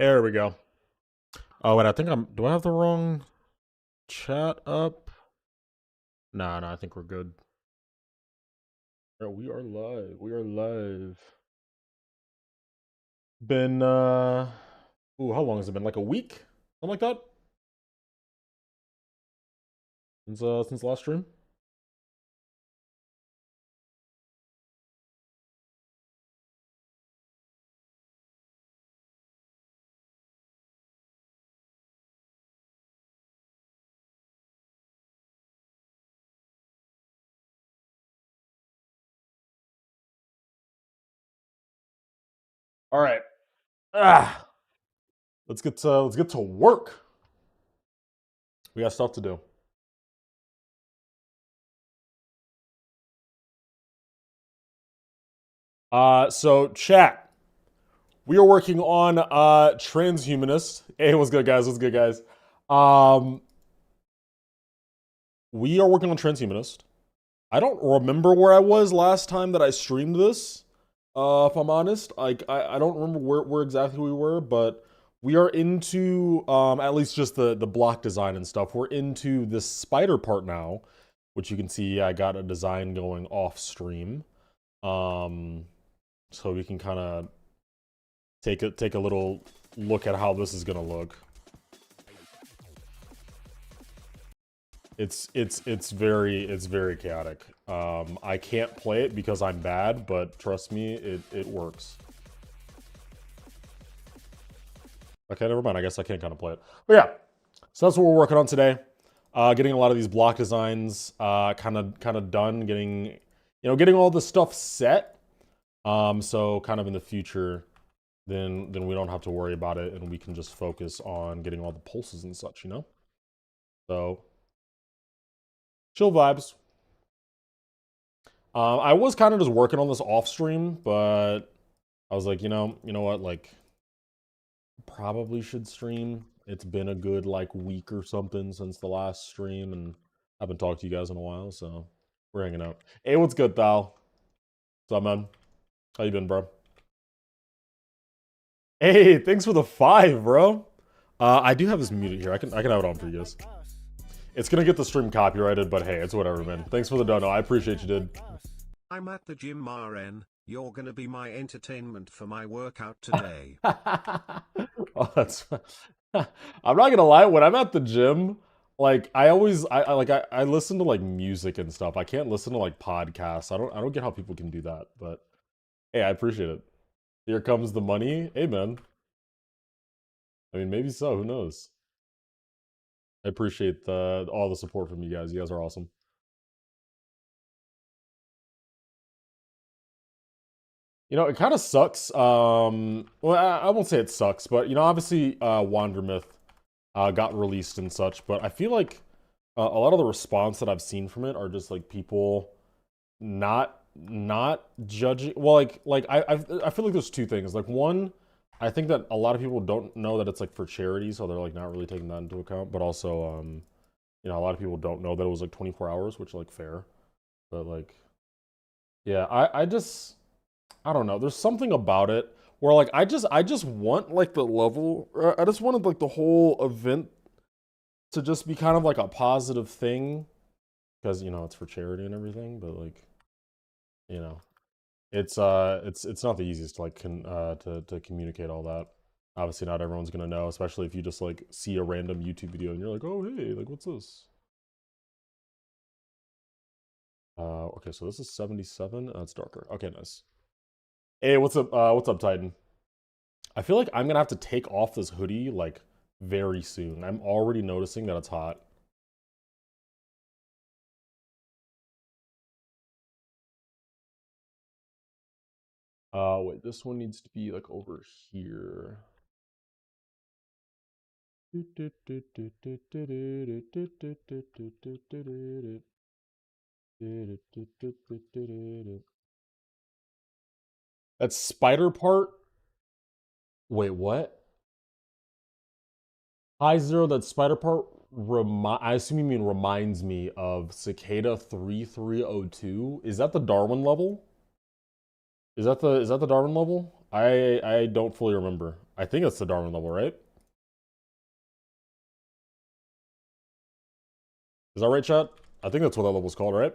There we go. Oh, wait, I think do I have the wrong chat up? Nah, I think we're good. Yeah, we are live. We are live. Been, ooh, how long has it been? Like a week? Something like that? Since the last stream? All right. Ah, let's get to work. We got stuff to do. So chat. We are working on Transhumanist. Hey, what's good, guys? What's good, guys? Um, we are working on Transhumanist. I don't remember where I was last time that I streamed this. If I'm honest, like I don't remember where exactly we were, but we are into at least just the block design and stuff. We're into this spider part now, which you can see I got a design going off stream. So we can kind of take a little look at how this is gonna look. It's very chaotic. I can't play it because I'm bad, but trust me, it works. Okay, never mind. I guess I can't kind of play it. But yeah, so that's what we're working on today. Getting a lot of these block designs kind of done. Getting all the stuff set. So kind of in the future, then we don't have to worry about it, and we can just focus on getting all the pulses and such. So chill vibes. I was kind of just working on this off stream, but I was like, you know what, like, probably should stream. It's been a good like week or something since the last stream, and I haven't talked to you guys in a while, so we're hanging out. Hey, what's good, Thal? What's up, man? How you been, bro? Hey, thanks for the 5, bro. I do have this muted here. I can have it on for you guys. It's gonna get the stream copyrighted, but hey, it's whatever, man. Thanks for the dono. I appreciate you, dude. I'm at the gym, RN. You're gonna be my entertainment for my workout today. Oh, that's. I'm not gonna lie. When I'm at the gym, like I listen to like music and stuff. I can't listen to like podcasts. I don't get how people can do that. But hey, I appreciate it. Here comes the money. Hey, man. I mean, maybe so. Who knows? I appreciate all the support from you guys. You guys are awesome. It kind of sucks. Well, I won't say it sucks, but obviously, Wandermyth got released and such. But I feel like a lot of the response that I've seen from it are just like people not judging. Well, I feel like there's two things. Like one, I think that a lot of people don't know that it's like for charity, so they're like not really taking that into account. But also, a lot of people don't know that it was like 24 hours, which like fair. But like, yeah, I don't know. There's something about it where like I just want like the level. I just wanted like the whole event to just be kind of like a positive thing because it's for charity and everything. But like you know, it's not the easiest to like to communicate all that. Obviously, not everyone's gonna know, especially if you just like see a random YouTube video and you're like, oh hey, like what's this? Okay, so this is 77. That's darker. Okay, nice. Hey, what's up? What's up, Titan? I feel like I'm gonna have to take off this hoodie like very soon. I'm already noticing that it's hot. Wait, this one needs to be like over here. That spider part? Wait, what? Hi Zero, that spider part I assume you mean reminds me of Cicada 3302. Is that the Darwin level? Is that the Darwin level? I don't fully remember. I think it's the Darwin level, right? Is that right, chat? I think that's what that level's called, right?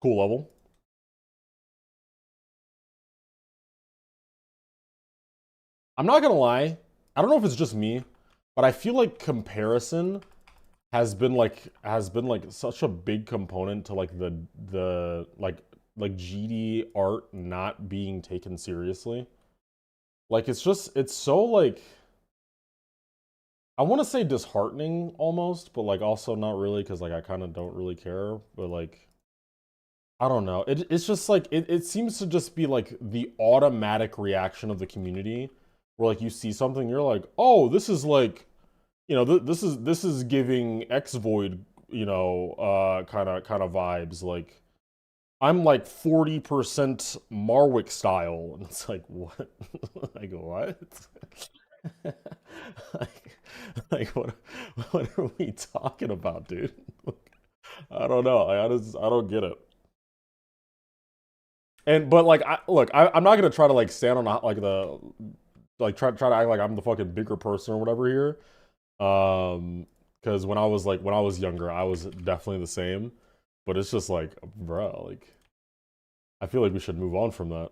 Cool level. I'm not gonna lie. I don't know if it's just me, but I feel like comparison has been like such a big component to like the like GD art not being taken seriously. Like it's so like I want to say disheartening almost, but like also not really because like I kind of don't really care. But like I don't know. It's just like it seems to just be like the automatic reaction of the community where like you see something, you're like, oh, this is like, this is giving X Void, kind of vibes. Like I'm like 40% Marwick style, and it's like what? Like what? like, like what are we talking about, dude? I don't know. I don't get it. And but like I'm not gonna try to like stand on like the like try to act like I'm the fucking bigger person or whatever here. Because when I was younger, I was definitely the same. But it's just like, bro, like I feel like we should move on from that.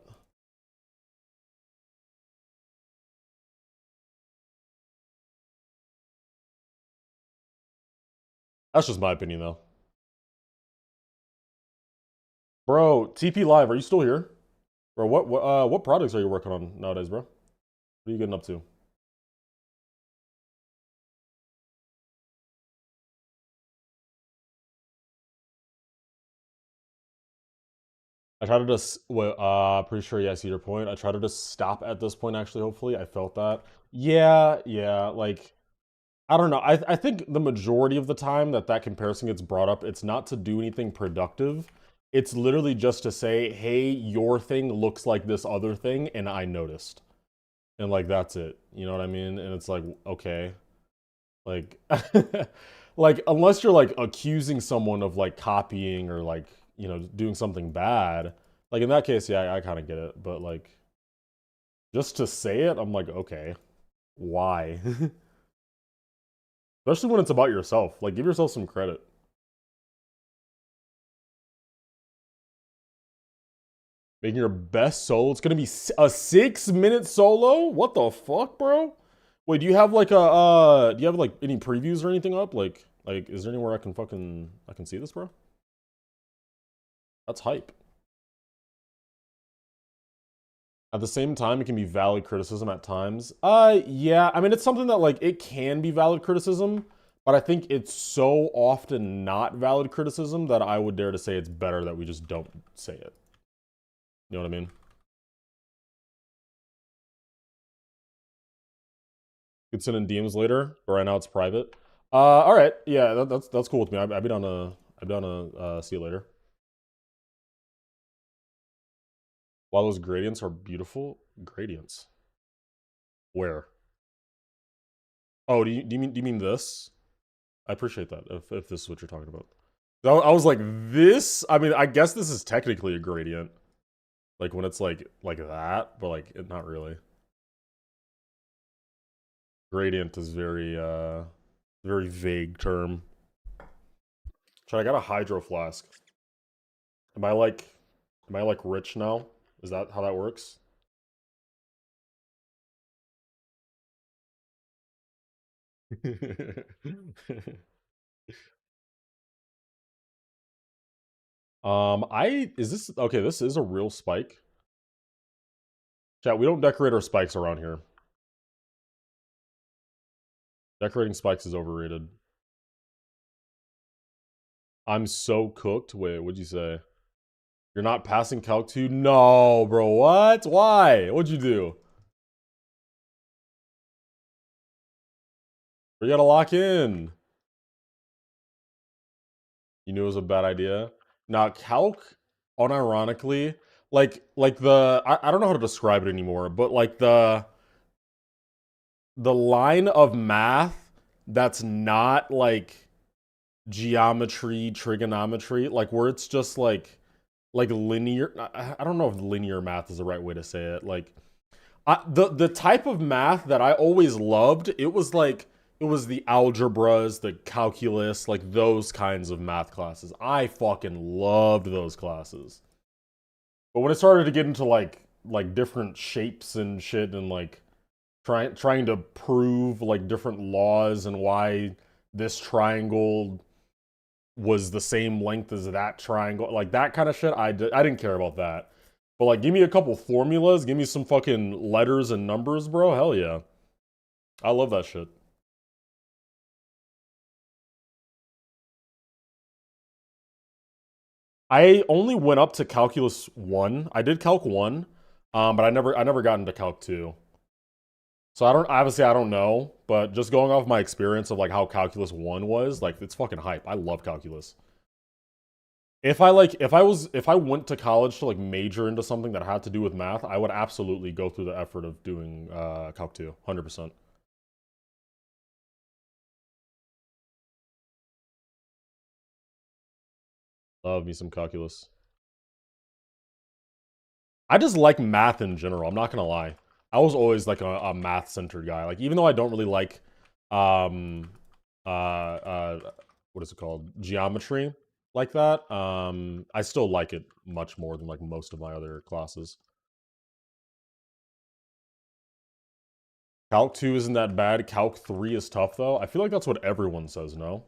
That's just my opinion though. Bro, TP Live, are you still here? Bro, what projects are you working on nowadays, bro? What are you getting up to? I try to just, well, pretty sure, yeah, I see your point. I try to just stop at this point, actually, hopefully. I felt that. Yeah, like, I don't know. I think the majority of the time that comparison gets brought up, it's not to do anything productive. It's literally just to say, hey, your thing looks like this other thing, and I noticed. And, like, that's it. You know what I mean? And it's like, okay. Like, like, unless you're, like, accusing someone of, like, copying or, like, doing something bad, like, in that case, yeah, I kind of get it. But, like, just to say it, I'm like, okay, why? Especially when it's about yourself. Like, give yourself some credit. Making your best solo. It's gonna be a 6-minute solo. What the fuck, bro? Wait, do you have like do you have like any previews or anything up? Like, is there anywhere I can see this, bro? That's hype. At the same time, it can be valid criticism at times. Yeah. I mean, it's something that like it can be valid criticism, but I think it's so often not valid criticism that I would dare to say it's better that we just don't say it. You know what I mean? Could send in DMs later, but right now it's private. All right, yeah, that's cool with me. I'd be down to see you later. While those gradients are beautiful, gradients. Where? Oh, do you mean this? I appreciate that. If this is what you're talking about, I was like this. I mean, I guess this is technically a gradient, like when it's like that, but like not really. Gradient is very vague term. Try. I got a hydro flask. Am I like am I like rich now? Is that how that works? I is this okay, this is a real spike. Chat, we don't decorate our spikes around here. Decorating spikes is overrated. I'm so cooked. Wait, what'd you say? You're not passing Calc 2? No, bro. What? Why? What'd you do? We gotta lock in. You knew it was a bad idea. Now, Calc, unironically, like I don't know how to describe it anymore, but like the line of math that's not like geometry, trigonometry, like where it's just like linear. I don't know if linear math is the right way to say it. Like The type of math that I always loved, it was the algebras, the calculus, like those kinds of math classes. I fucking loved those classes. But when it started to get into like different shapes and shit and like trying to prove like different laws and why this triangle was the same length as that triangle, like that kind of shit, I didn't care about that. But like, give me a couple formulas, give me some fucking letters and numbers, bro. Hell yeah, I love that shit. I only went up to calculus 1. I did calc 1, but I never got into calc 2. So I don't know, but just going off my experience of like how calculus 1 was, like it's fucking hype. I love calculus. If I went to college to like major into something that had to do with math, I would absolutely go through the effort of doing calc 2, 100%. Love me some calculus. I just like math in general. I'm not gonna lie. I was always like a math centered guy. Like even though I don't really like um what is it called, geometry like that, I still like it much more than like most of my other classes. Calc 2 isn't that bad. Calc 3 is tough though. I feel like that's what everyone says, no?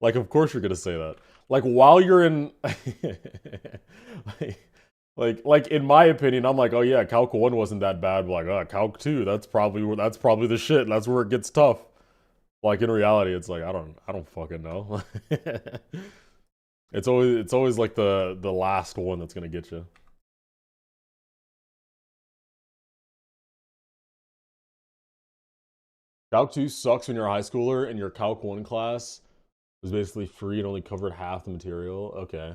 Like of course you're gonna say that. Like while you're in like in my opinion, I'm like, oh yeah, Calc 1 wasn't that bad, but like, Calc 2, that's probably the shit. That's where it gets tough. Like in reality, it's like I don't fucking know. It's always like the last one that's gonna get you. Calc 2 sucks when you're a high schooler and your Calc 1 class was basically free and only covered half the material. Okay.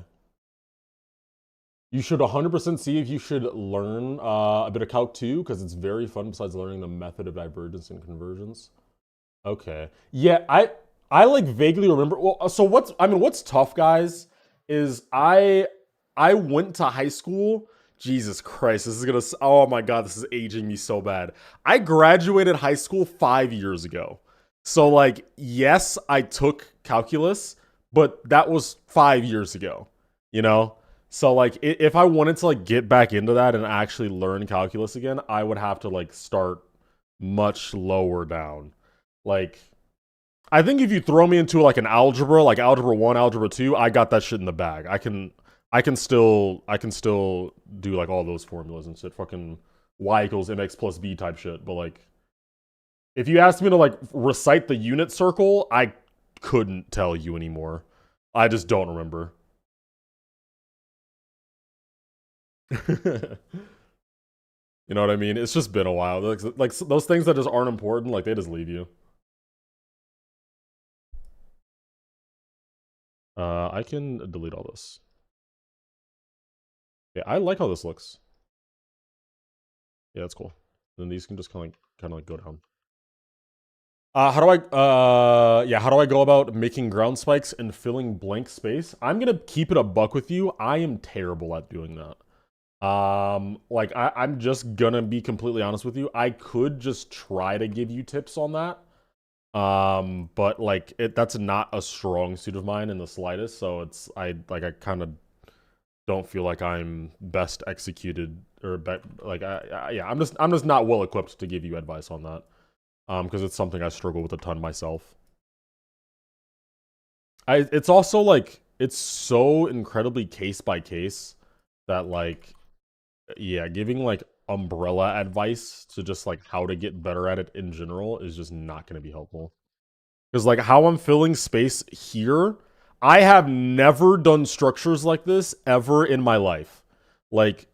You should 100% see if you should learn a bit of Calc 2 because it's very fun besides learning the method of divergence and convergence. Okay. Yeah, I like vaguely remember. Well, so what's tough, guys, is I went to high school. Jesus Christ, this is gonna. Oh my God, this is aging me so bad. I graduated high school 5 years ago. So like, yes, I took calculus, but that was 5 years ago. You know. So like, if I wanted to like get back into that and actually learn calculus again, I would have to like start much lower down. Like I think if you throw me into like an algebra, like algebra 1, algebra 2, I got that shit in the bag. I can still do like all those formulas and shit, fucking y equals mx plus b type shit. But like if you asked me to like recite the unit circle, I couldn't tell you anymore. I just don't remember. You know what I mean? It's just been a while. Like those things that just aren't important, like they just leave you. I can delete all this. Yeah, I like how this looks. Yeah, that's cool. Then these can just kind of like go down. How do I go about making ground spikes and filling blank space? I'm gonna keep it a buck with you. I am terrible at doing that. Like I'm just gonna be completely honest with you. I could just try to give you tips on that. But like that's not a strong suit of mine in the slightest. So I kind of don't feel like I'm best executed or like yeah, I'm just not well equipped to give you advice on that. Because it's something I struggle with a ton myself. It's also like it's so incredibly case by case that like yeah, giving like umbrella advice to just like how to get better at it in general is just not going to be helpful. Because like how I'm filling space here, I have never done structures like this ever in my life. Like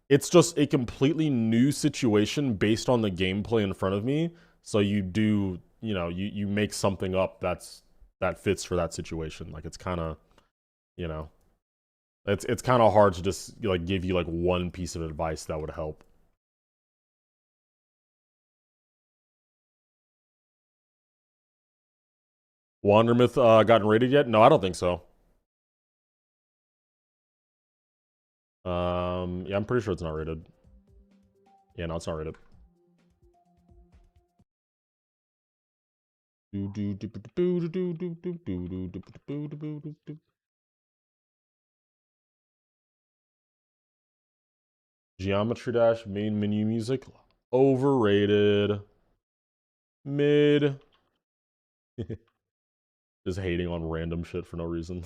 it's just a completely new situation based on the gameplay in front of me. So you do, you make something up that fits for that situation. Like it's kind of, you know, it's kind of hard to just like give you like one piece of advice that would help. Wandermyth gotten rated yet? No, I don't think so. Yeah, I'm pretty sure it's not rated. Yeah, no, it's not rated. Geometry Dash main menu music. Overrated. Mid. Just hating on random shit for no reason.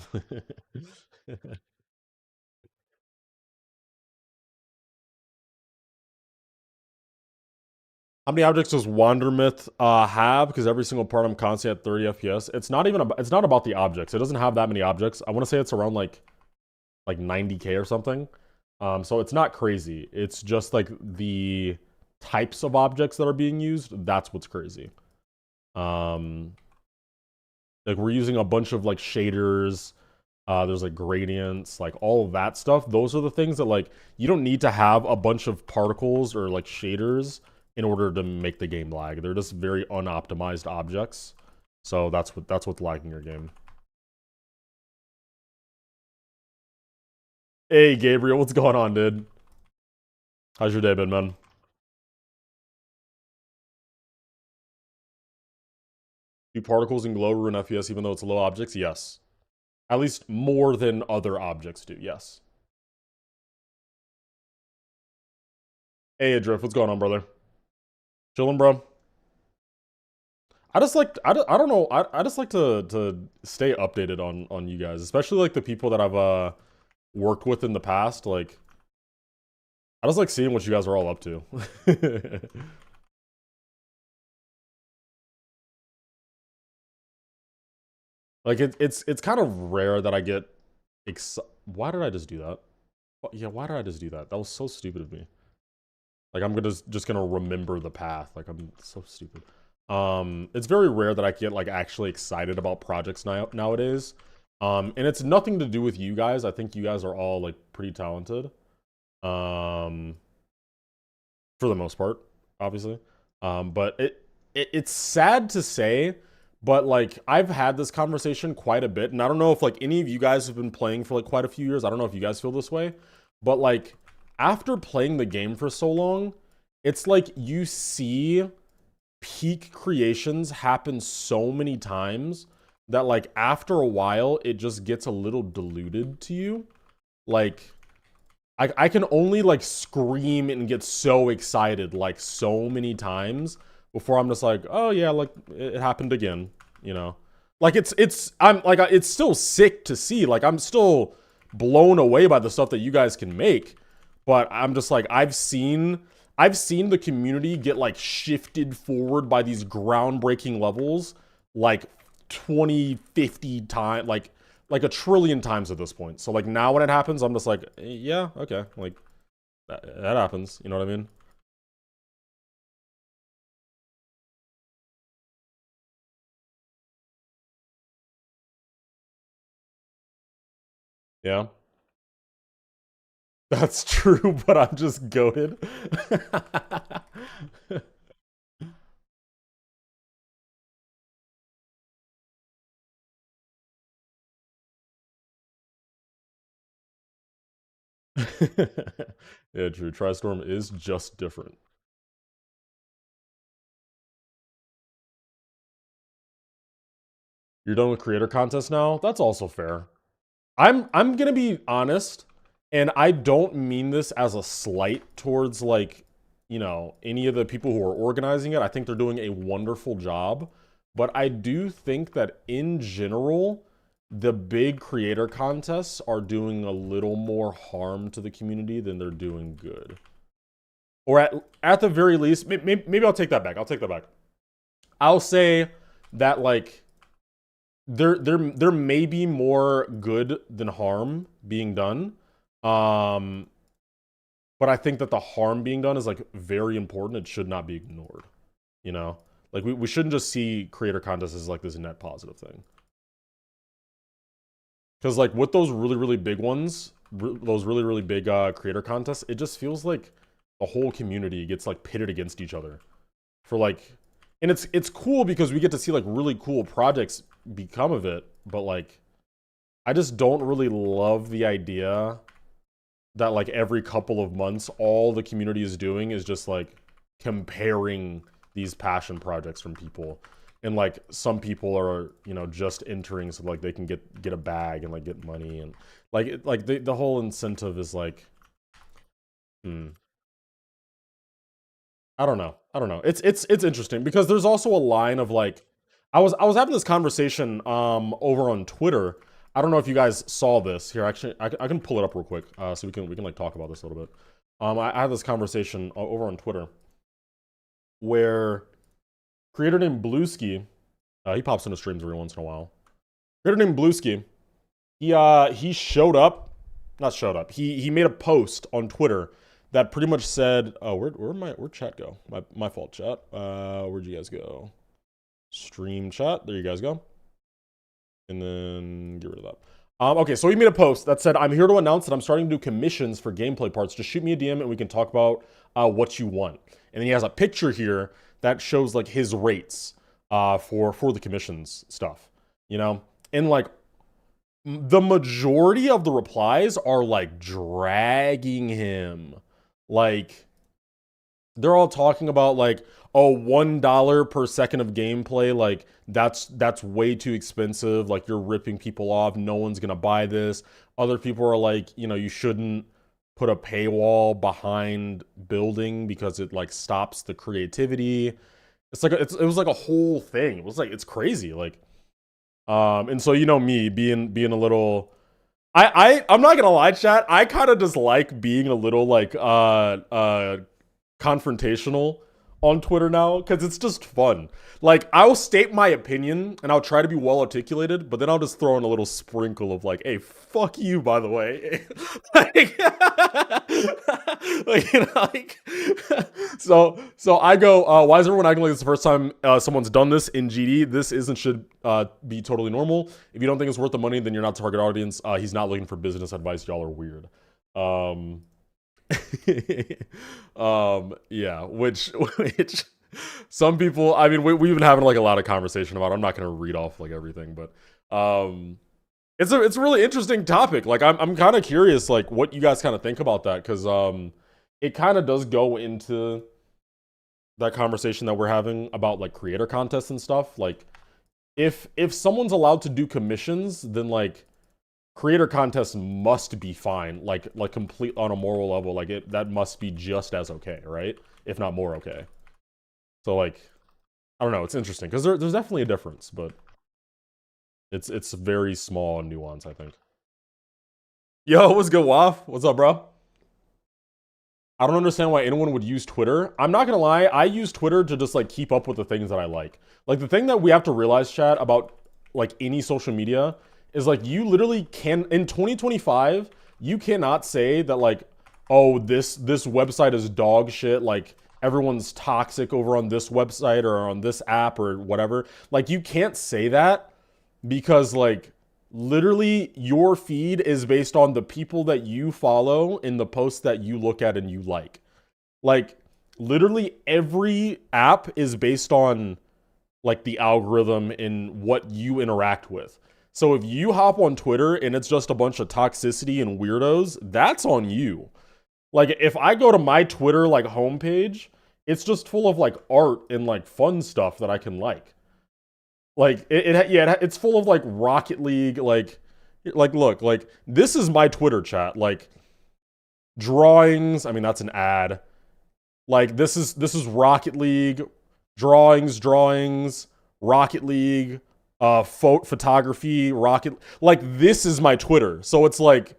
How many objects does Wandermyth have? Because every single part I'm constantly at 30 FPS. It's not even about, it's not about the objects. It doesn't have that many objects. I want to say it's around like 90K or something. So it's not crazy. It's just like the types of objects that are being used. That's what's crazy. Like we're using a bunch of like shaders. There's like gradients, like all of that stuff. Those are the things that like you don't need to have a bunch of particles or like shaders in order to make the game lag. They're just very unoptimized objects. So that's what's lagging your game. Hey Gabriel, what's going on, dude? How's your day been, man? Do particles and glow ruin FPS even though it's low objects? Yes. At least more than other objects do, yes. Hey Adrift, what's going on, brother? Chilling, bro. I just like I don't know. I just like to stay updated on you guys, especially like the people that I've worked with in the past. Like I just like seeing what you guys are all up to. Like it's kind of rare that I get why did I just do that? Yeah, why did I just do that? That was so stupid of me. Like I'm just gonna remember the path. Like I'm so stupid. It's very rare that I get like actually excited about projects nowadays. And it's nothing to do with you guys. I think you guys are all like pretty talented. For the most part, obviously. But it's sad to say, but like I've had this conversation quite a bit, and I don't know if like any of you guys have been playing for like quite a few years. I don't know if you guys feel this way, but like after playing the game for so long, it's like you see peak creations happen so many times that like after a while it just gets a little diluted to you. Like I can only like scream and get so excited like so many times before I'm just like, oh yeah, like it happened again, you know. Like I'm like it's still sick to see. Like I'm still blown away by the stuff that you guys can make, but I'm just like I've seen the community get like shifted forward by these groundbreaking levels like 20, 50 times, like a trillion times at this point. So like now when it happens, I'm just like, yeah, okay, like that happens. You know what I mean? Yeah, that's true, but I'm just goated. Yeah, true. Tristorm is just different. You're done with creator contests now? That's also fair. I'm gonna be honest, and I don't mean this as a slight towards like, you know, any of the people who are organizing it. I think they're doing a wonderful job. But I do think that in general, the big creator contests are doing a little more harm to the community than they're doing good. Or at the very least, maybe I'll take that back. I'll take that back. I'll say that like there may be more good than harm being done. Um, but I think that the harm being done is like very important. It should not be ignored. You know? Like we shouldn't just see creator contests as like this net positive thing. Because like with those really, really big ones, those really, really big creator contests, it just feels like the whole community gets like pitted against each other. For like, and it's cool because we get to see like really cool projects become of it, but like I just don't really love the idea that like every couple of months, all the community is doing is just like comparing these passion projects from people. And like some people are, you know, just entering so like they can get a bag and like get money, and like the whole incentive is like, I don't know. I don't know. It's interesting because there's also a line of like, I was having this conversation over on Twitter. I don't know if you guys saw this here. Actually, I can pull it up real quick so we can like talk about this a little bit. I had this conversation over on Twitter where creator named Bluesky, he pops into streams every once in a while. Creator named Bluesky, he showed up, not showed up. He made a post on Twitter that pretty much said, oh, where'd chat go? My fault, chat. Where'd you guys go? Stream chat. There you guys go. And then get rid of that. Okay, so he made a post that said, I'm here to announce that I'm starting to do commissions for gameplay parts. Just shoot me a DM and we can talk about what you want. And then he has a picture here that shows like his rates for the commissions stuff, you know? And like the majority of the replies are like dragging him. Like they're all talking about like, oh, $1 per second of gameplay, like that's way too expensive. Like you're ripping people off. No one's gonna buy this. Other people are like, you know, you shouldn't put a paywall behind building because it like stops the creativity. It's like it was like a whole thing. It was like it's crazy. Like, and so you know me being a little. I'm not gonna lie, chat. I kind of just like being a little like confrontational on Twitter now because it's just fun. Like I'll state my opinion and I'll try to be well articulated, but then I'll just throw in a little sprinkle of like, "Hey, fuck you," by the way. like, like, you know, like, so I go, why is everyone acting like it's the first time someone's done this in GD? This should be totally normal. If you don't think it's worth the money, then you're not target audience. He's not looking for business advice. Y'all are weird. Yeah, which some people, I mean, we've been having like a lot of conversation about it. I'm not going to read off like everything, but it's a really interesting topic. Like I'm kind of curious like what you guys kind of think about that, because it kind of does go into that conversation that we're having about like creator contests and stuff. Like if someone's allowed to do commissions, then like creator contests must be fine, like complete on a moral level. Like that must be just as okay, right? If not more okay. So like, I don't know. It's interesting because there's definitely a difference, but it's very small and nuanced, I think. Yo, what's good, Waf? What's up, bro? I don't understand why anyone would use Twitter. I'm not gonna lie, I use Twitter to just like keep up with the things that I like. Like the thing that we have to realize, chat, about like any social media is like you literally can, in 2025, you cannot say that like, oh, this website is dog shit, like everyone's toxic over on this website or on this app or whatever. Like you can't say that because like literally your feed is based on the people that you follow and the posts that you look at and you like. Like literally every app is based on like the algorithm and what you interact with. So if you hop on Twitter and it's just a bunch of toxicity and weirdos, that's on you. Like if I go to my Twitter like homepage, it's just full of like art and like fun stuff that I can like. Like it's full of like Rocket League, like look, like this is my Twitter chat, like drawings. I mean that's an ad. Like this is Rocket League, drawings, Rocket League, photography, like this is my Twitter. So it's like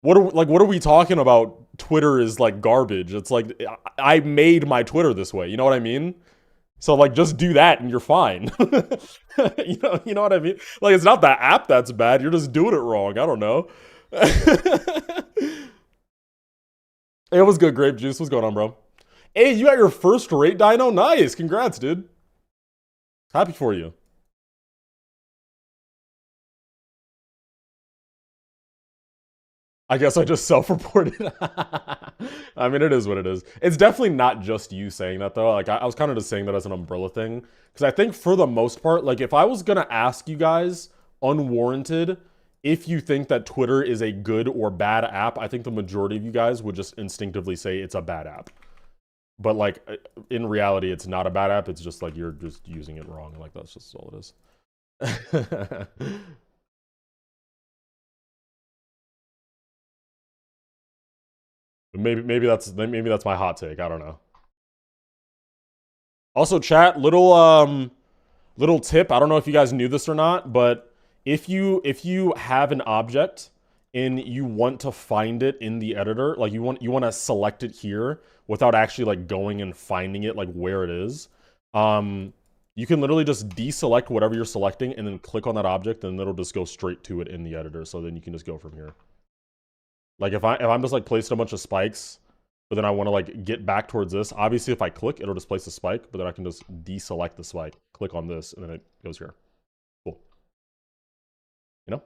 what are we talking about? Twitter is like garbage. It's like I made my Twitter this way. You know what I mean? So like just do that and you're fine. you know what I mean? Like it's not the app that's bad. You're just doing it wrong. I don't know. Hey, it was good, Grape Juice. What's going on, bro? Hey, you got your first rate dino? Nice. Congrats, dude. Happy for you. I guess I just self-reported. I mean, it is what it is. It's definitely not just you saying that, though. Like, I was kind of just saying that as an umbrella thing. Because I think for the most part, like, if I was going to ask you guys unwarranted if you think that Twitter is a good or bad app, I think the majority of you guys would just instinctively say it's a bad app. But like in reality, it's not a bad app. It's just like you're just using it wrong. Like that's just all it is. maybe that's my hot take. I don't know. Also, chat, little tip. I don't know if you guys knew this or not, but if you have an object and you want to find it in the editor, like you want to select it here without actually like going and finding it like where it is, you can literally just deselect whatever you're selecting and then click on that object and it'll just go straight to it in the editor. So then you can just go from here. Like if I'm just like placing a bunch of spikes, but then I want to like get back towards this. Obviously, if I click, it'll just place a spike, but then I can just deselect the spike, click on this, and then it goes here. Cool. You know?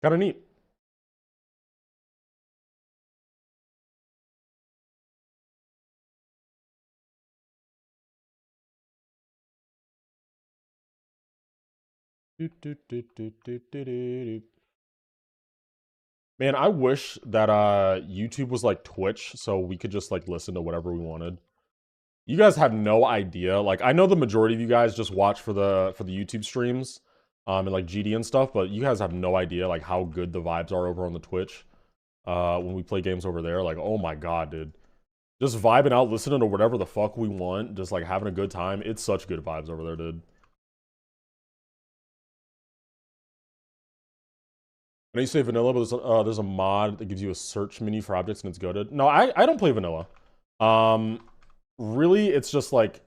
Kind of neat. Man, I wish that YouTube was like Twitch, so we could just like listen to whatever we wanted. You guys have no idea. Like, I know the majority of you guys just watch for the YouTube streams, and like GD and stuff, but you guys have no idea like how good the vibes are over on the Twitch. When we play games over there, like, oh my god, dude, just vibing out, listening to whatever the fuck we want, just like having a good time. It's such good vibes over there, dude. I know you say vanilla, but there's a mod that gives you a search menu for objects and it's goated. No, I don't play vanilla. Really, it's just like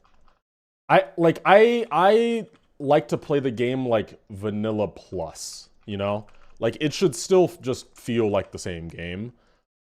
I like to play the game like vanilla plus, you know? Like it should still just feel like the same game.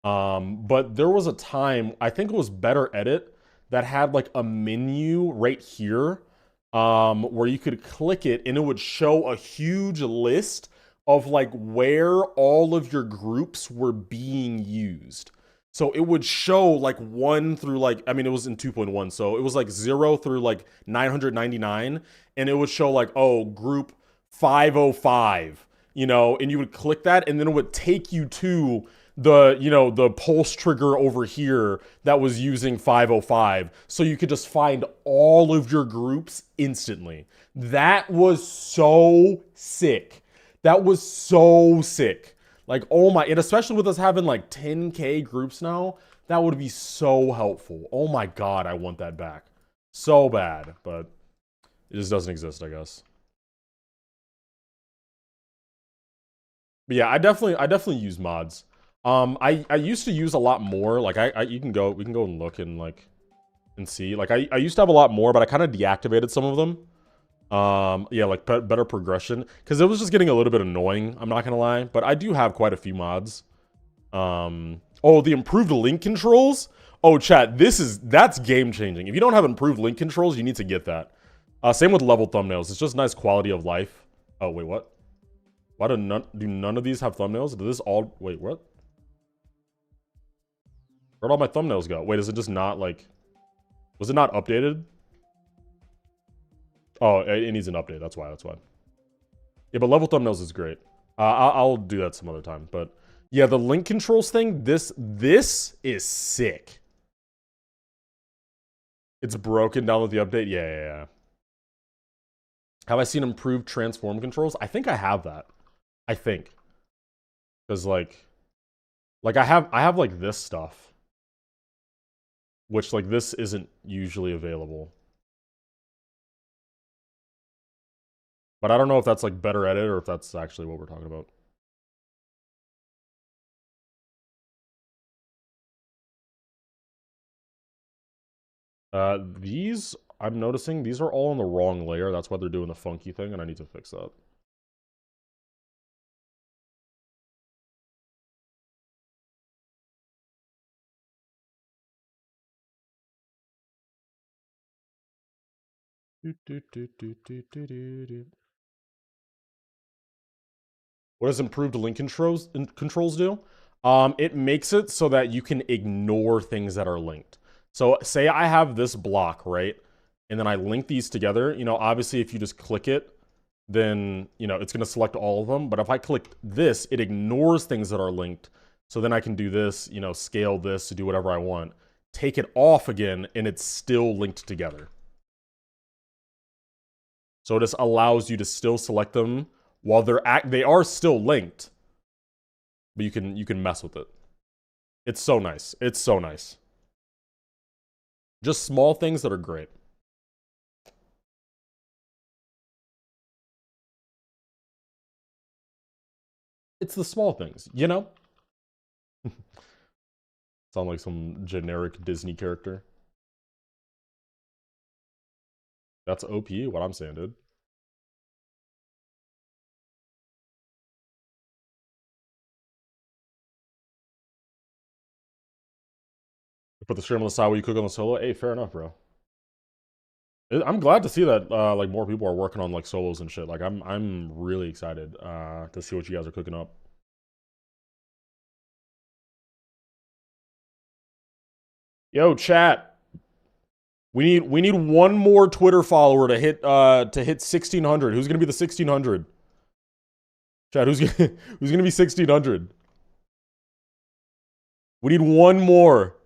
But there was a time, I think it was Better Edit, that had like a menu right here, where you could click it and it would show a huge list of like where all of your groups were being used. So it would show like 1 through like, I mean, it was in 2.1. So it was like 0 through like 999. And it would show like, oh, group 505, you know, and you would click that and then it would take you to the, you know, the pulse trigger over here that was using 505. So you could just find all of your groups instantly. That was so sick. That was so sick. Like, oh my, and especially with us having like 10K groups now, that would be so helpful. Oh my god, I want that back. So bad, but it just doesn't exist, I guess. But yeah, I definitely use mods. I used to use a lot more. Like we can go and look and like and see. Like I used to have a lot more, but I kind of deactivated some of them. Yeah, like better progression, because it was just getting a little bit annoying, I'm not gonna lie, but I do have quite a few mods. Oh, the improved link controls. Oh, chat, that's game changing. If you don't have improved link controls, you need to get that. Same with level thumbnails. It's just nice quality of life. Oh, wait, what? Why do none of these have thumbnails? Do this all, wait, what? Where'd all my thumbnails go? Wait, is it just not like, was it not updated? Oh, it needs an update. That's why. Yeah, but level thumbnails is great. I'll do that some other time. But yeah, the link controls thing, this is sick. It's broken. Download the update. Yeah. Have I seen improved transform controls? I think I have that. I think. Because like I have like this stuff, which like this isn't usually available. But I don't know if that's like Better Edit or if that's actually what we're talking about. These, I'm noticing, these are all on the wrong layer. That's why they're doing the funky thing, and I need to fix that. What does improved link controls do? It makes it so that you can ignore things that are linked. So say I have this block, right? and then I link these together, you know, obviously if you just click it, then, you know, it's going to select all of them. But if I click this, it ignores things that are linked. So then I can do this, you know, scale this to do whatever I want. Take it off again, and it's still linked together. So this allows you to still select them while they are still linked. But you can mess with it. It's so nice. It's so nice. Just small things that are great. It's the small things, you know? Sound like some generic Disney character. That's OP, what I'm saying, dude. Put the stream on the side while you cook on the solo. Hey, fair enough, bro. I'm glad to see that like more people are working on like solos and shit. Like I'm really excited to see what you guys are cooking up. Yo, chat. We need one more Twitter follower to hit 1600. Who's gonna be the 1600? Chat, who's gonna who's gonna be 1600? We need one more.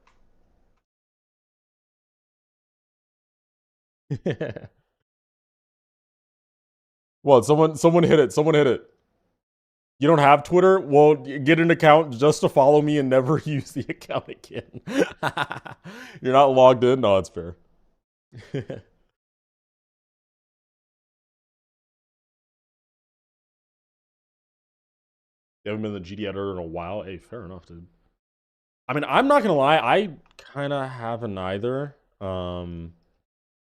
What? Someone hit it. Someone hit it. You don't have Twitter? Well, get an account just to follow me and never use the account again. You're not logged in? No, that's fair. You haven't been the GD editor in a while? Hey, fair enough, dude. I mean, I'm not gonna lie, I kind of haven't either.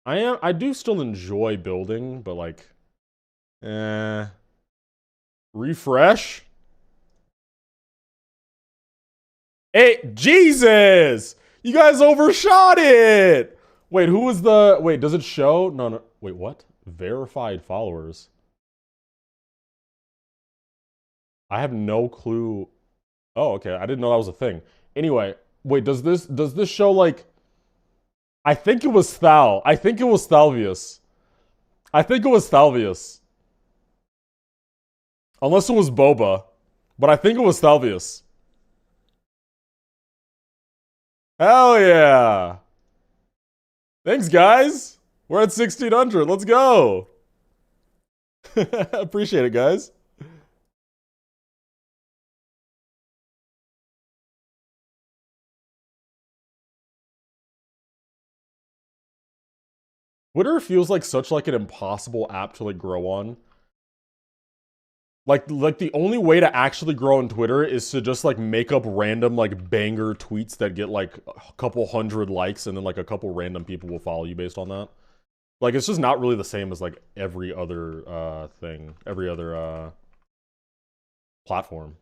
I do still enjoy building, but like, refresh. Hey, Jesus! You guys overshot it! Wait, who was the... Wait, does it show? No, no. Wait, what? Verified followers. I have no clue. Oh, okay. I didn't know that was a thing. Anyway, wait, does this show like... I think it was Thal. I think it was Thalvius. I think it was Thalvius. Unless it was Boba. But I think it was Thalvius. Hell yeah! Thanks, guys! We're at 1600. Let's go! Appreciate it, guys. Twitter feels like such like an impossible app to like grow on. Like the only way to actually grow on Twitter is to just like make up random like banger tweets that get like a couple hundred likes, and then like a couple random people will follow you based on that. Like it's just not really the same as like every other thing, every other platform.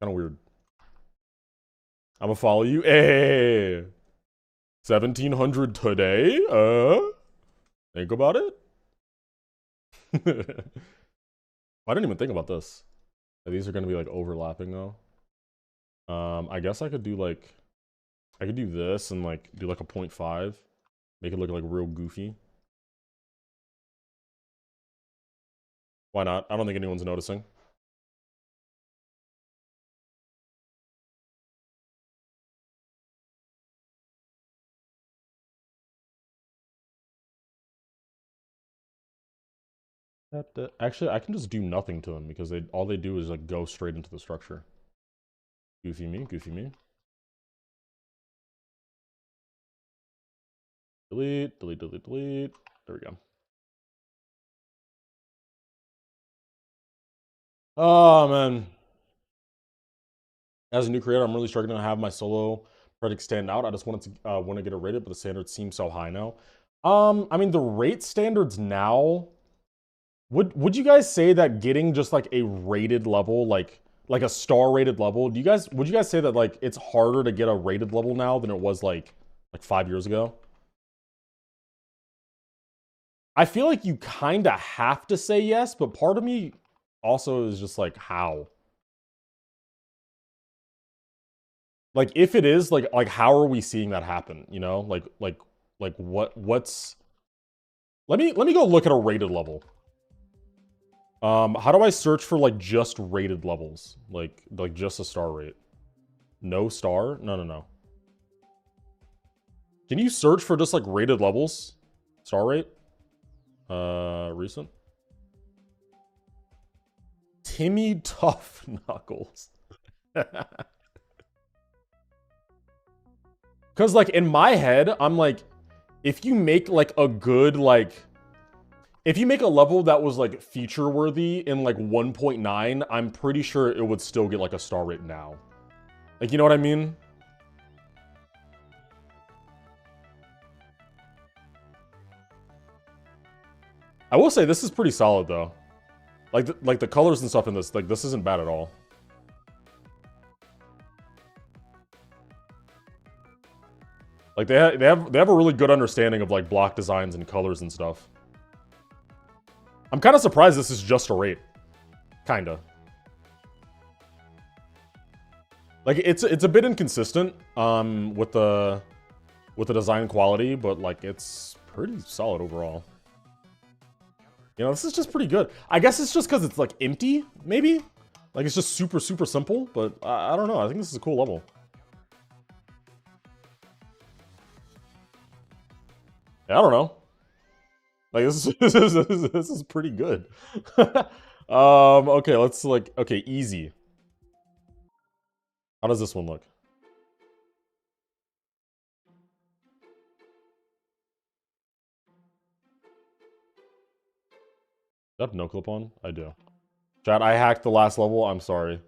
Kind of weird. I'm gonna follow you. Hey, 1700 today. Think about it. I didn't even think about this. These are gonna be like overlapping though. I guess I could do like, I could do this and like do like a 0.5, make it look like real goofy. Why not? I don't think anyone's noticing. Actually, I can just do nothing to them because all they do is like go straight into the structure. Goofy me, goofy me. Delete, delete, delete, delete. There we go. Oh man. As a new creator, I'm really struggling to have my solo project stand out. I just wanted to want to get it rated, but the standards seem so high now. I mean the rate standards now. Would you guys say that getting just like a rated level, like a star rated level, would you guys say that like it's harder to get a rated level now than it was like 5 years ago? I feel like you kind of have to say yes, but part of me also is just like, how? Like if it is like how are we seeing that happen, you know? Like what's Let me go look at a rated level. How do I search for like just rated levels? Like just a star rate? No star? No. Can you search for just like rated levels? Star rate? Recent? Timmy Tough Knuckles. Cause like in my head, I'm like, if you make like a good like, if you make a level that was like feature worthy in like 1.9, I'm pretty sure it would still get like a star rate now. Like, you know what I mean? I will say this is pretty solid though. Like the colors and stuff in this, like this isn't bad at all. Like they have a really good understanding of like block designs and colors and stuff. I'm kind of surprised this is just a rate. Kinda. Like it's a bit inconsistent with the design quality, but like it's pretty solid overall. You know, this is just pretty good. I guess it's just because it's like empty, maybe? Like it's just super simple, but I don't know. I think this is a cool level. Yeah, I don't know. Like this is pretty good. Okay, let's like okay, easy. How does this one look? Do I have no clip on? I do. Chat, I hacked the last level. I'm sorry.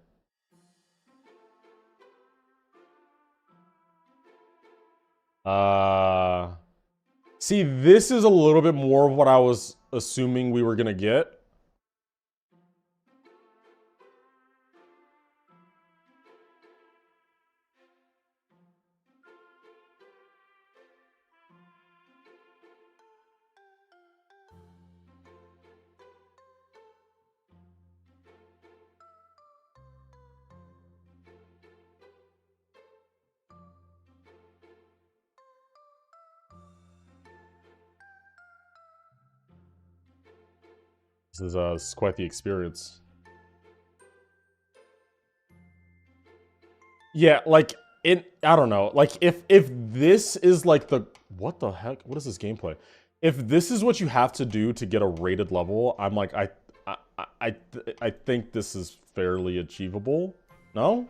See, this is a little bit more of what I was assuming we were gonna get. This is quite the experience. Yeah, like I don't know. Like if this is like the what the heck? What is this gameplay? If this is what you have to do to get a rated level, I'm like I think this is fairly achievable. No?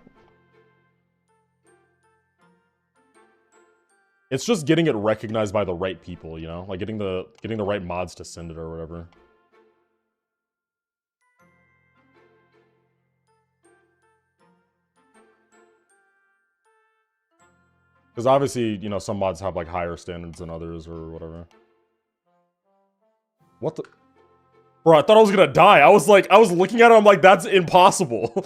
It's just getting it recognized by the right people, you know? Like getting the right mods to send it or whatever. Because obviously, you know, some mods have like higher standards than others or whatever. What the? Bro, I thought I was gonna die. I was looking at it, I'm like, that's impossible.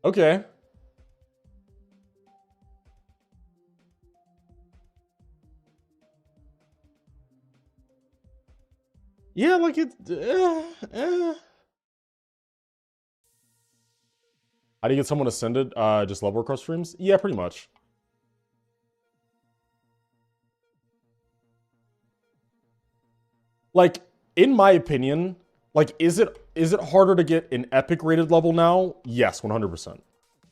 Okay. Yeah, like it. How do you get someone to send it? Just level request streams? Yeah, pretty much. Like, in my opinion, like, is it harder to get an epic rated level now? Yes, 100%.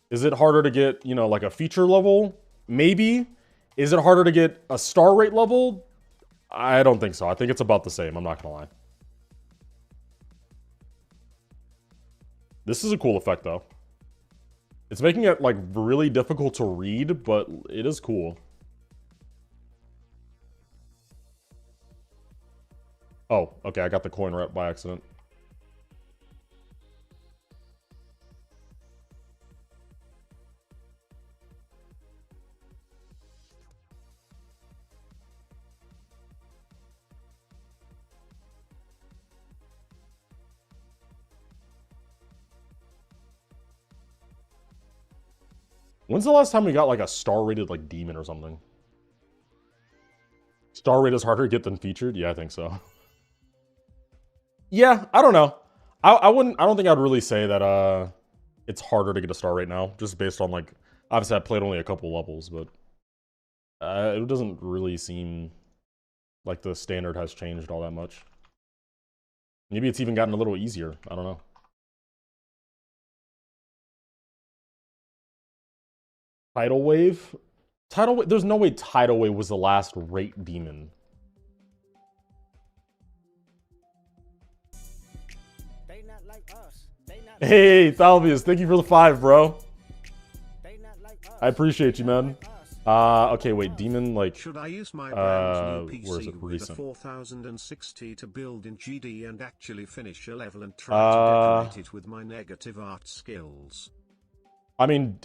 Is it harder to get, you know, like a feature level? Maybe. Is it harder to get a star rate level? I don't think so. I think it's about the same. I'm not gonna lie. This is a cool effect, though. It's making it, like, really difficult to read, but it is cool. Oh, okay, I got the coin rep by accident. When's the last time we got, like, a star-rated, like, demon or something? Star rate is harder to get than featured? Yeah, I think so. Yeah, I don't know. I don't think I'd really say that, it's harder to get a star rate now, just based on, like, obviously I played only a couple levels, but it doesn't really seem like the standard has changed all that much. Maybe it's even gotten a little easier. I don't know. Tidal Wave? Tidal Wave? There's no way Tidal Wave was the last rate demon. They not like us. Hey, Thalvius, thank you for the 5, bro. They not like us. I appreciate you, man. Okay, wait, demon, like, Should I use my brand new where is it? PC with a Recent. 4060 to build in GD and actually finish a level and try to decorate it with my negative art skills? I mean,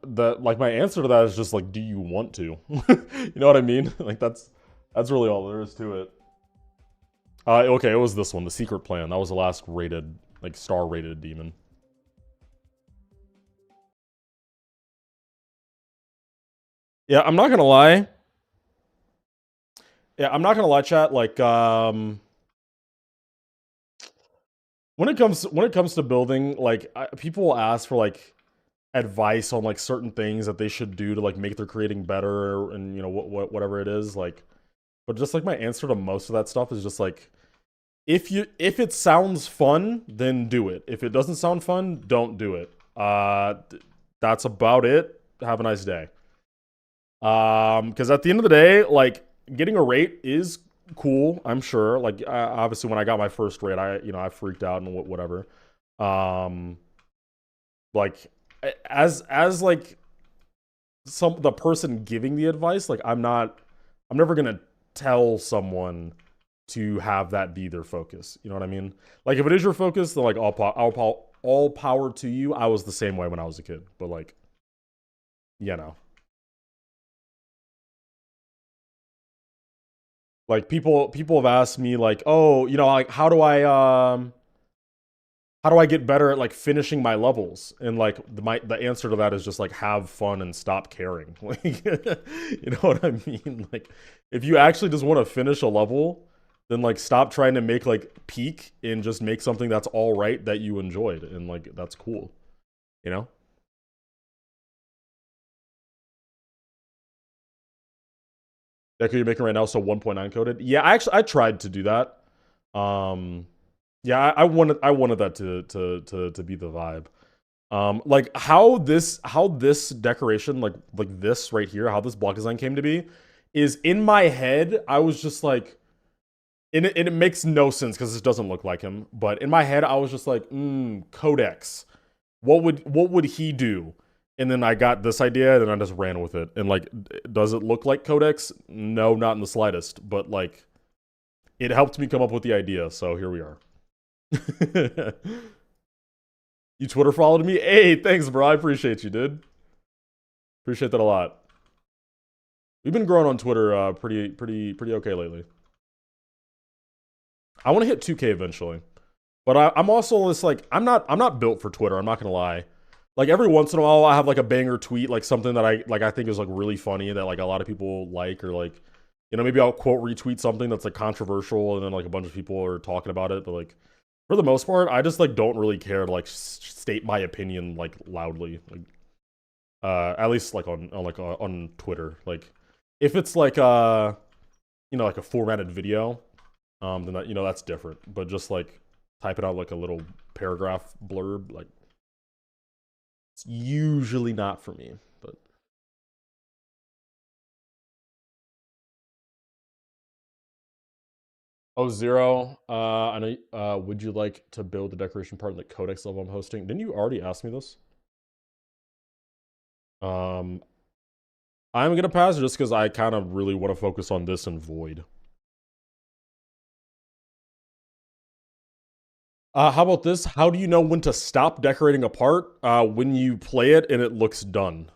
like my answer to that is just like, do you want to? You know what I mean? Like that's really all there is to it. Okay, it was this one, the Secret Plan. That was the last rated, like star rated demon. Yeah, I'm not gonna lie. Yeah, I'm not gonna lie, chat. Like, when it comes to building, like, people will ask for like advice on like certain things that they should do to like make their creating better, and you know whatever it is. Like, but just like my answer to most of that stuff is just like, if it sounds fun, then do it. If it doesn't sound fun, don't do it. That's about it. Have a nice day. Because at the end of the day, like getting a rate is cool. I'm sure. Like obviously, when I got my first rate, I freaked out and whatever. Like as like the person giving the advice, like I'm never gonna tell someone to have that be their focus. You know what I mean? Like if it is your focus, then like all power to you. I was the same way when I was a kid, but like, you know. Like people have asked me like, oh, you know, like how do I get better at like finishing my levels? And like the answer to that is just like have fun and stop caring. Like, you know what I mean? Like if you actually just want to finish a level, then like stop trying to make like peak and just make something that's all right that you enjoyed and like that's cool. You know? That you're making right now, so 1.9 coded. Yeah, I tried to do that. Yeah, I wanted that to be the vibe. Like how this decoration, like this right here, how this block design came to be, is in my head. I was just like, and it makes no sense because this doesn't look like him. But in my head, I was just like, Codex. What would he do? And then I got this idea, and I just ran with it. And like, does it look like Codex? No, not in the slightest. But like, it helped me come up with the idea. So here we are. You Twitter followed me? Hey, thanks, bro. I appreciate you, dude. Appreciate that a lot. We've been growing on Twitter pretty okay lately. I want to hit 2K eventually. But I'm also just like, I'm not built for Twitter, I'm not gonna lie. Like every once in a while I have like a banger tweet, like something that I think is like really funny that like a lot of people like, or like, you know, maybe I'll quote retweet something that's like controversial and then like a bunch of people are talking about it, but like for the most part, I just like don't really care to like state my opinion like loudly. Like at least like on Twitter. Like if it's like you know, like a formatted video, then that, you know, that's different. But just like type it out like a little paragraph blurb, like it's usually not for me. But oh, Zero, I know. Would you like to build the decoration part in the Codex level I'm hosting? Didn't you already ask me this? I'm gonna pass just because I kind of really want to focus on this and Void. How about this? How do you know when to stop decorating a part? When you play it and it looks done.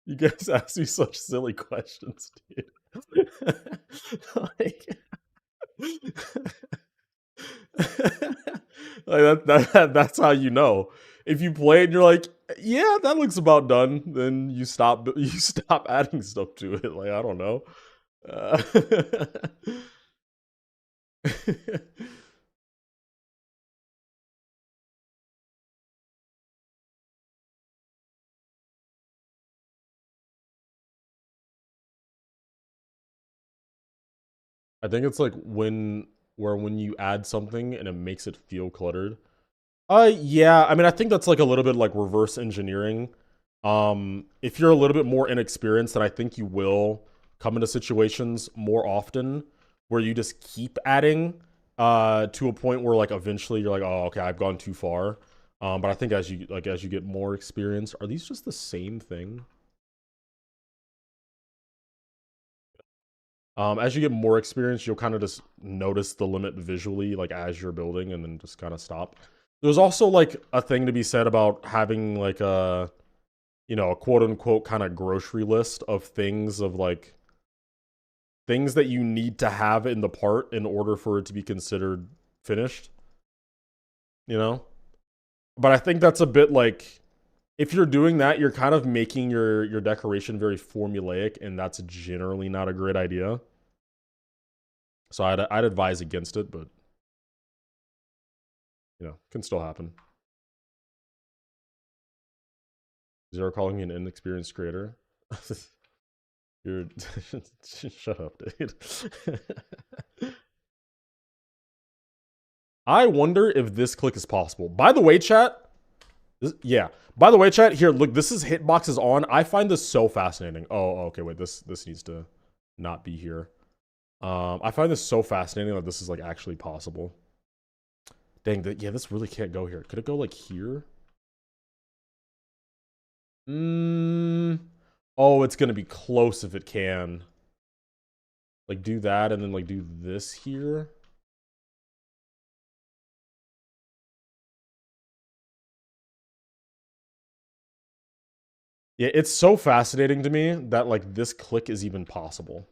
You guys ask me such silly questions, dude. Like, like that's how you know. If you play it and you're like, yeah, that looks about done, then you stop adding stuff to it. Like, I don't know. Uh, I think it's like when you add something and it makes it feel cluttered. Yeah, I mean, I think that's like a little bit like reverse engineering. If you're a little bit more inexperienced, then I think you will come into situations more often where you just keep adding to a point where like eventually you're like, oh, okay, I've gone too far. But I think as you get more experience, are these just the same thing? As you get more experience, you'll kind of just notice the limit visually, like as you're building, and then just kind of stop. There's also like a thing to be said about having like a, you know, a quote unquote kind of grocery list of things that you need to have in the part in order for it to be considered finished. You know? But I think that's a bit like, if you're doing that, you're kind of making your decoration very formulaic, and that's generally not a great idea. So I'd advise against it, but you know, can still happen. Zero calling me an inexperienced creator. You're shut up, dude. I wonder if this click is possible. By the way, chat. Yeah. By the way, chat. Here, look. This is hitboxes on. I find this so fascinating. Oh, okay. Wait. This needs to not be here. I find this so fascinating that this is like actually possible. Dang. Yeah. This really can't go here. Could it go like here? Oh, it's gonna be close if it can. Like do that and then like do this here. Yeah, it's so fascinating to me that like this click is even possible.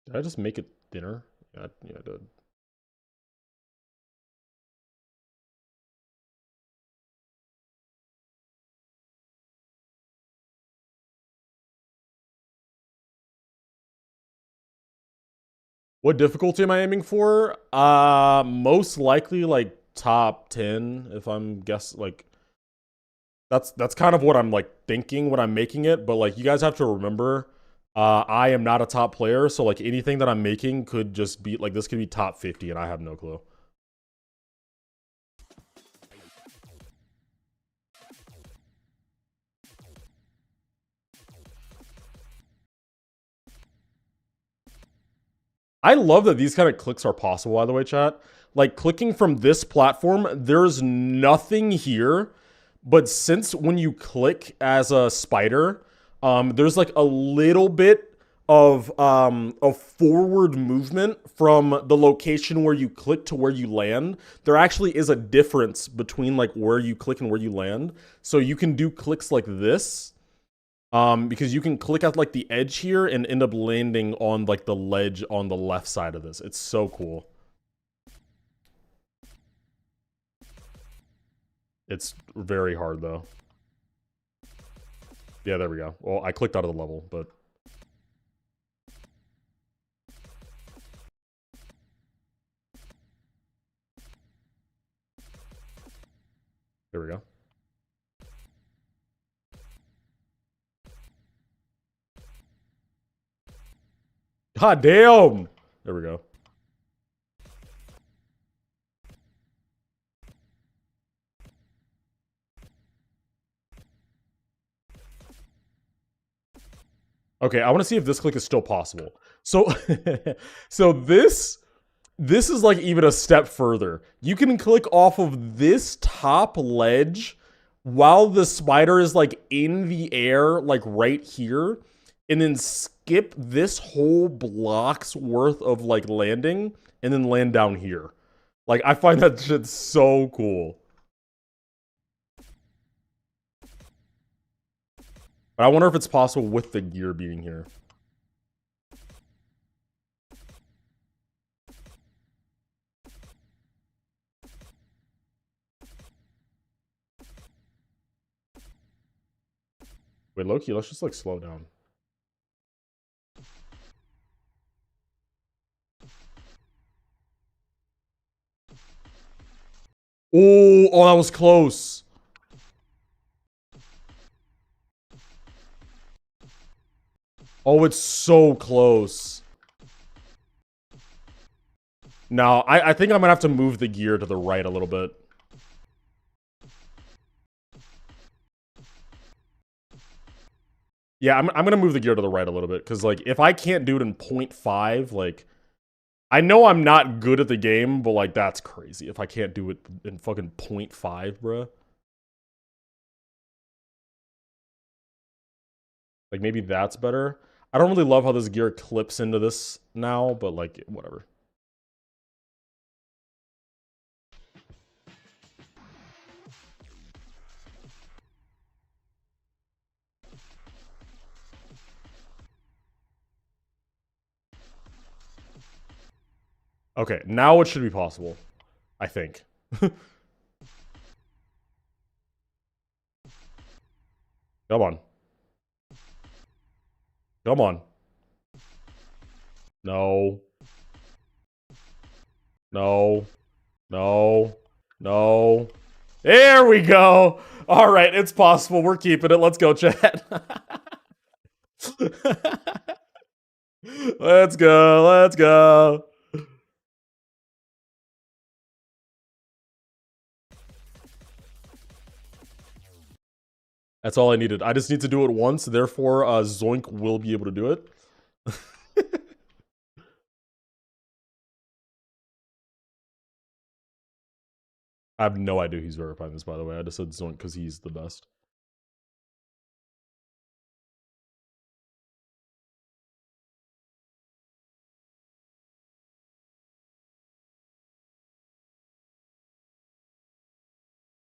Did I just make it thinner? Yeah, I did. What difficulty am I aiming for? Most likely like top 10 if I'm guess like that's kind of what I'm like thinking when I'm making it, but like you guys have to remember I am not a top player, so like anything that I'm making could just be like this could be top 50 and I have no clue. I love that these kind of clicks are possible, by the way, chat. Like clicking from this platform, there's nothing here. But since when you click as a spider, there's like a little bit of forward movement from the location where you click to where you land. There actually is a difference between like where you click and where you land. So you can do clicks like this. Because you can click at like the edge here and end up landing on like the ledge on the left side of this. It's so cool. It's very hard though. Yeah, there we go. Well, I clicked out of the level, but there we go. God damn! There we go. Okay, I want to see if this click is still possible. So, so this is like even a step further. You can click off of this top ledge while the spider is like in the air, like right here, and then skip this whole block's worth of like landing and then land down here. Like, I find that shit so cool. But I wonder if it's possible with the gear being here. Wait, Loki, let's just like slow down. Oh, that was close. Oh, it's so close. No, I think I'm gonna have to move the gear to the right a little bit. Yeah, I'm gonna move the gear to the right a little bit, because, like, if I can't do it in 0.5, like, I know I'm not good at the game, but, like, that's crazy if I can't do it in fucking 0.5, bruh. Like, maybe that's better. I don't really love how this gear clips into this now, but, like, whatever. Okay, now it should be possible. I think. Come on. Come on. No. No. No. No. There we go. All right, it's possible. We're keeping it. Let's go, chat. Let's go. Let's go. That's all I needed. I just need to do it once. Therefore, Zoink will be able to do it. I have no idea who's verifying this, by the way. I just said Zoink because he's the best.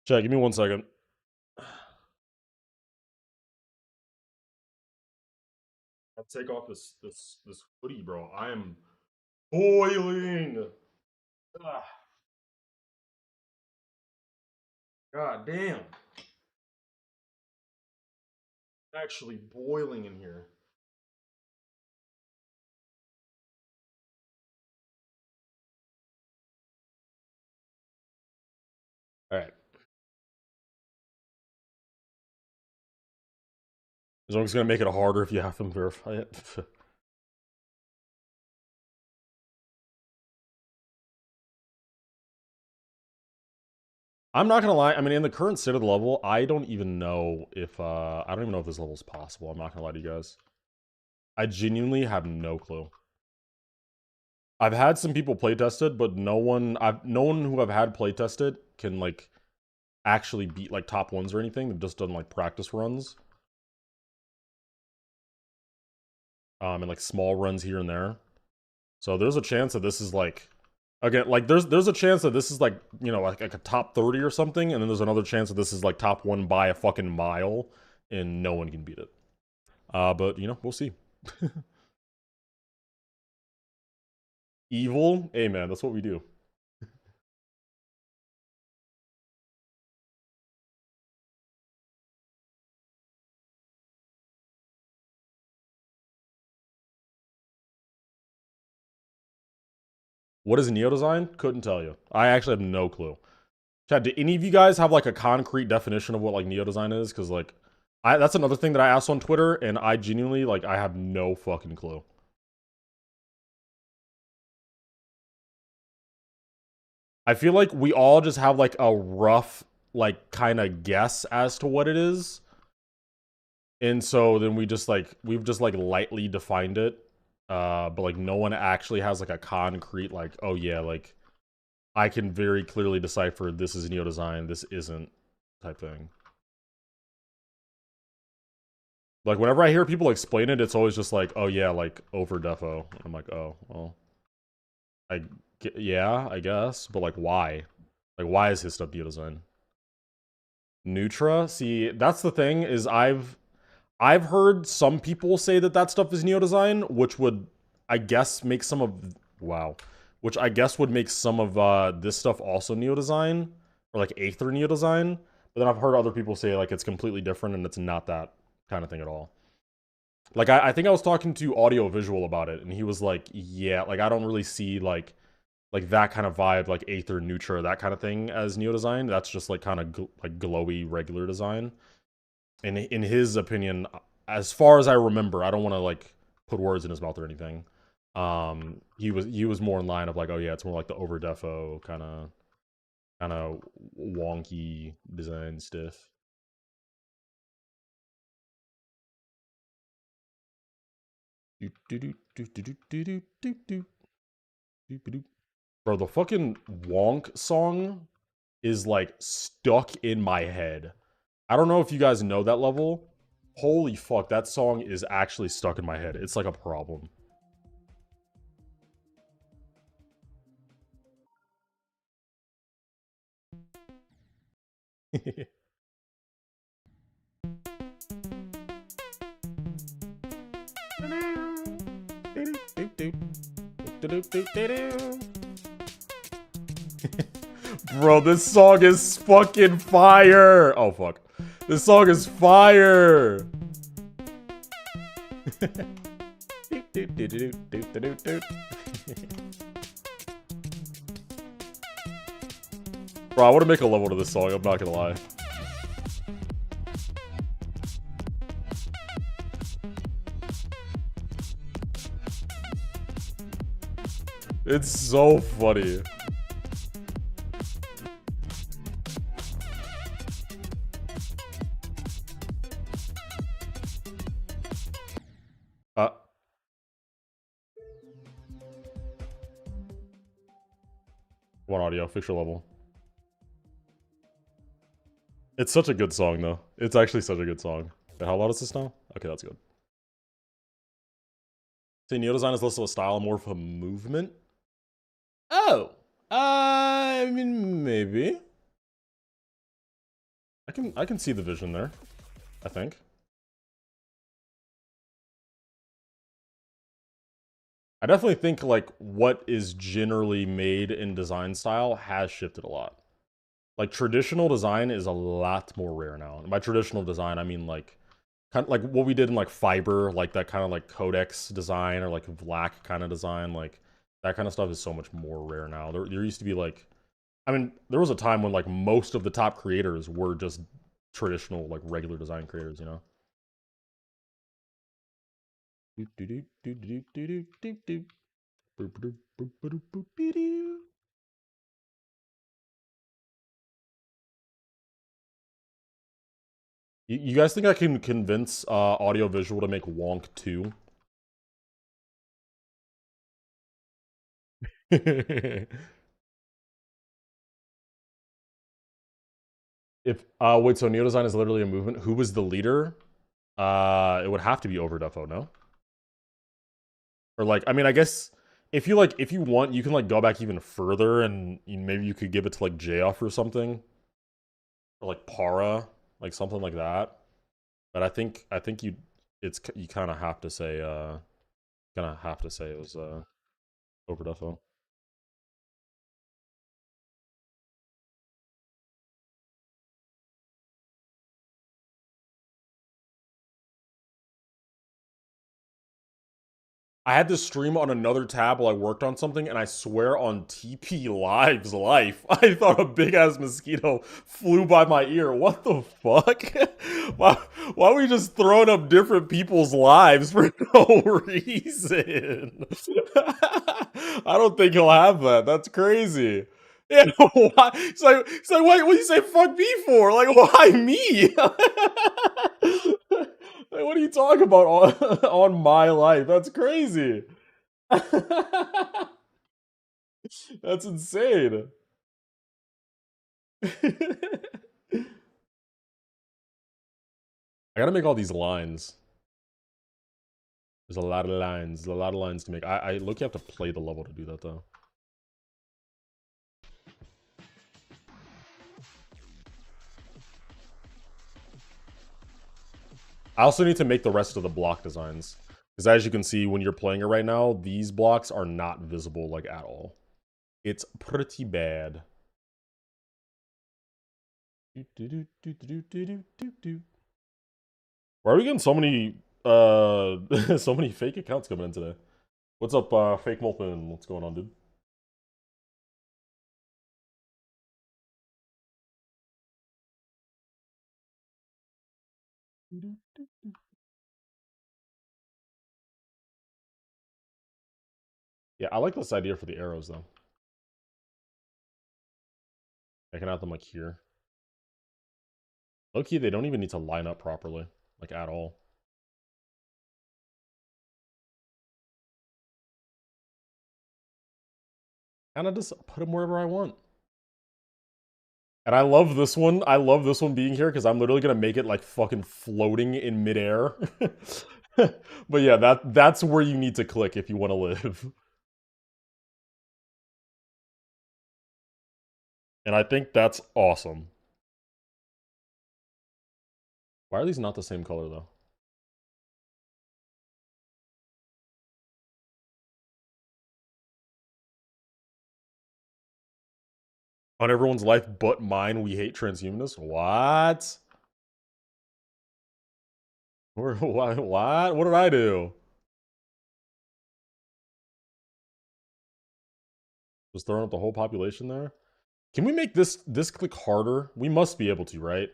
Chat, give me 1 second. I'll take off this hoodie, bro. I am boiling. Ah. God damn. Actually boiling in here. All right. As long as it's gonna make it harder if you have them verify it. I'm not gonna lie. I mean, in the current state of the level, I don't even know if this level is possible. I'm not gonna lie to you guys. I genuinely have no clue. I've had some people playtest it, but no one who I've had playtested can, like, actually beat, like, top ones or anything. They've just done, like, practice runs. And, like, small runs here and there. So there's a chance that this is, like, again, like, there's a chance that this is, like, you know, like a top 30 or something, and then there's another chance that this is, like, top 1 by a fucking mile, and no one can beat it. But, you know, we'll see. Evil? Hey, man, that's what we do. What is NeoDesign? Couldn't tell you. I actually have no clue. Chat, do any of you guys have, like, a concrete definition of what, like, NeoDesign is? Because, like, that's another thing that I asked on Twitter, and I genuinely, like, I have no fucking clue. I feel like we all just have, like, a rough, like, kind of guess as to what it is. And so then we've just, like, lightly defined it. But, like, no one actually has, like, a concrete, like, oh yeah, like, I can very clearly decipher this is NeoDesign, this isn't, type thing. Like, whenever I hear people explain it, it's always just like, oh yeah, like, over defo. I'm like, oh, well. Yeah, I guess. But, like, why? Like, why is his stuff NeoDesign? Nutra? See, that's the thing, is I've heard some people say that stuff is NeoDesign, which would, I guess, make some of... Wow. Which I guess would make some of this stuff also NeoDesign, or, like, Aether NeoDesign. But then I've heard other people say, like, it's completely different and it's not that kind of thing at all. Like, I think I was talking to Audio Visual about it, and he was like, yeah, like, I don't really see, like that kind of vibe, like Aether, Nutra, that kind of thing as NeoDesign. That's just, like, kind of like glowy regular design. And in his opinion, as far as I remember, I don't want to, like, put words in his mouth or anything. He was more in line of like, oh yeah, it's more like the over defo kind of wonky design stuff. Bro, the fucking Wonk song is like stuck in my head. I don't know if you guys know that level. Holy fuck, that song is actually stuck in my head. It's like a problem. Bro, this song is fucking fire. Oh, fuck. This song is fire. Bro, I want to make a level to this song. I'm not gonna lie. It's so funny. One audio, fix your level. It's such a good song, though. It's actually such a good song. Wait, how loud is this now? Okay, that's good. See, NeoDesign is less of a style, more of a movement. Oh, I mean, maybe. I can see the vision there, I think. I definitely think like what is generally made in design style has shifted a lot. Like traditional design is a lot more rare now. And by traditional design, I mean like kind of like what we did in like fiber, like that kind of like codex design or like black kind of design, like that kind of stuff is so much more rare now. There used to be like, I mean, there was a time when like most of the top creators were just traditional like regular design creators, you know. You guys think I can convince audio visual to make Wonk 2? If wait, so NeoDesign is literally a movement. Who was the leader? It would have to be Overdefo, no? Or like, I mean, I guess if you like, if you want, you can like go back even further, and maybe you could give it to like J-Off or something, or like Para, like something like that. But I think you kind of have to say it was Overdefo. I had this stream on another tab while I worked on something, and I swear on TP Live's life, I thought a big ass mosquito flew by my ear. What the fuck? Why are we just throwing up different people's lives for no reason? I don't think he'll have that. That's crazy. Yeah, why? It's like, what do you say fuck me for? Like, why me? Like, what are you talking about on my life? That's crazy. That's insane. I gotta make all these lines. There's a lot of lines. There's a lot of lines to make. I look, you have to play the level to do that, though. I also need to make the rest of the block designs. Because as you can see, when you're playing it right now, these blocks are not visible, like, at all. It's pretty bad. Why are we getting so many, so many fake accounts coming in today? What's up, Fake Molten? What's going on, dude? Yeah, I like this idea for the arrows, though. I can have them, like, here. Low-key, they don't even need to line up properly, like, at all. And I just put them wherever I want. And I love this one. I love this one being here because I'm literally going to make it, like, fucking floating in midair. But yeah, that's where you need to click if you want to live. And I think that's awesome. Why are these not the same color, though? On everyone's life but mine, we hate transhumanists? What? What? What did I do? Just throwing up the whole population there? Can we make this click harder? We must be able to, right?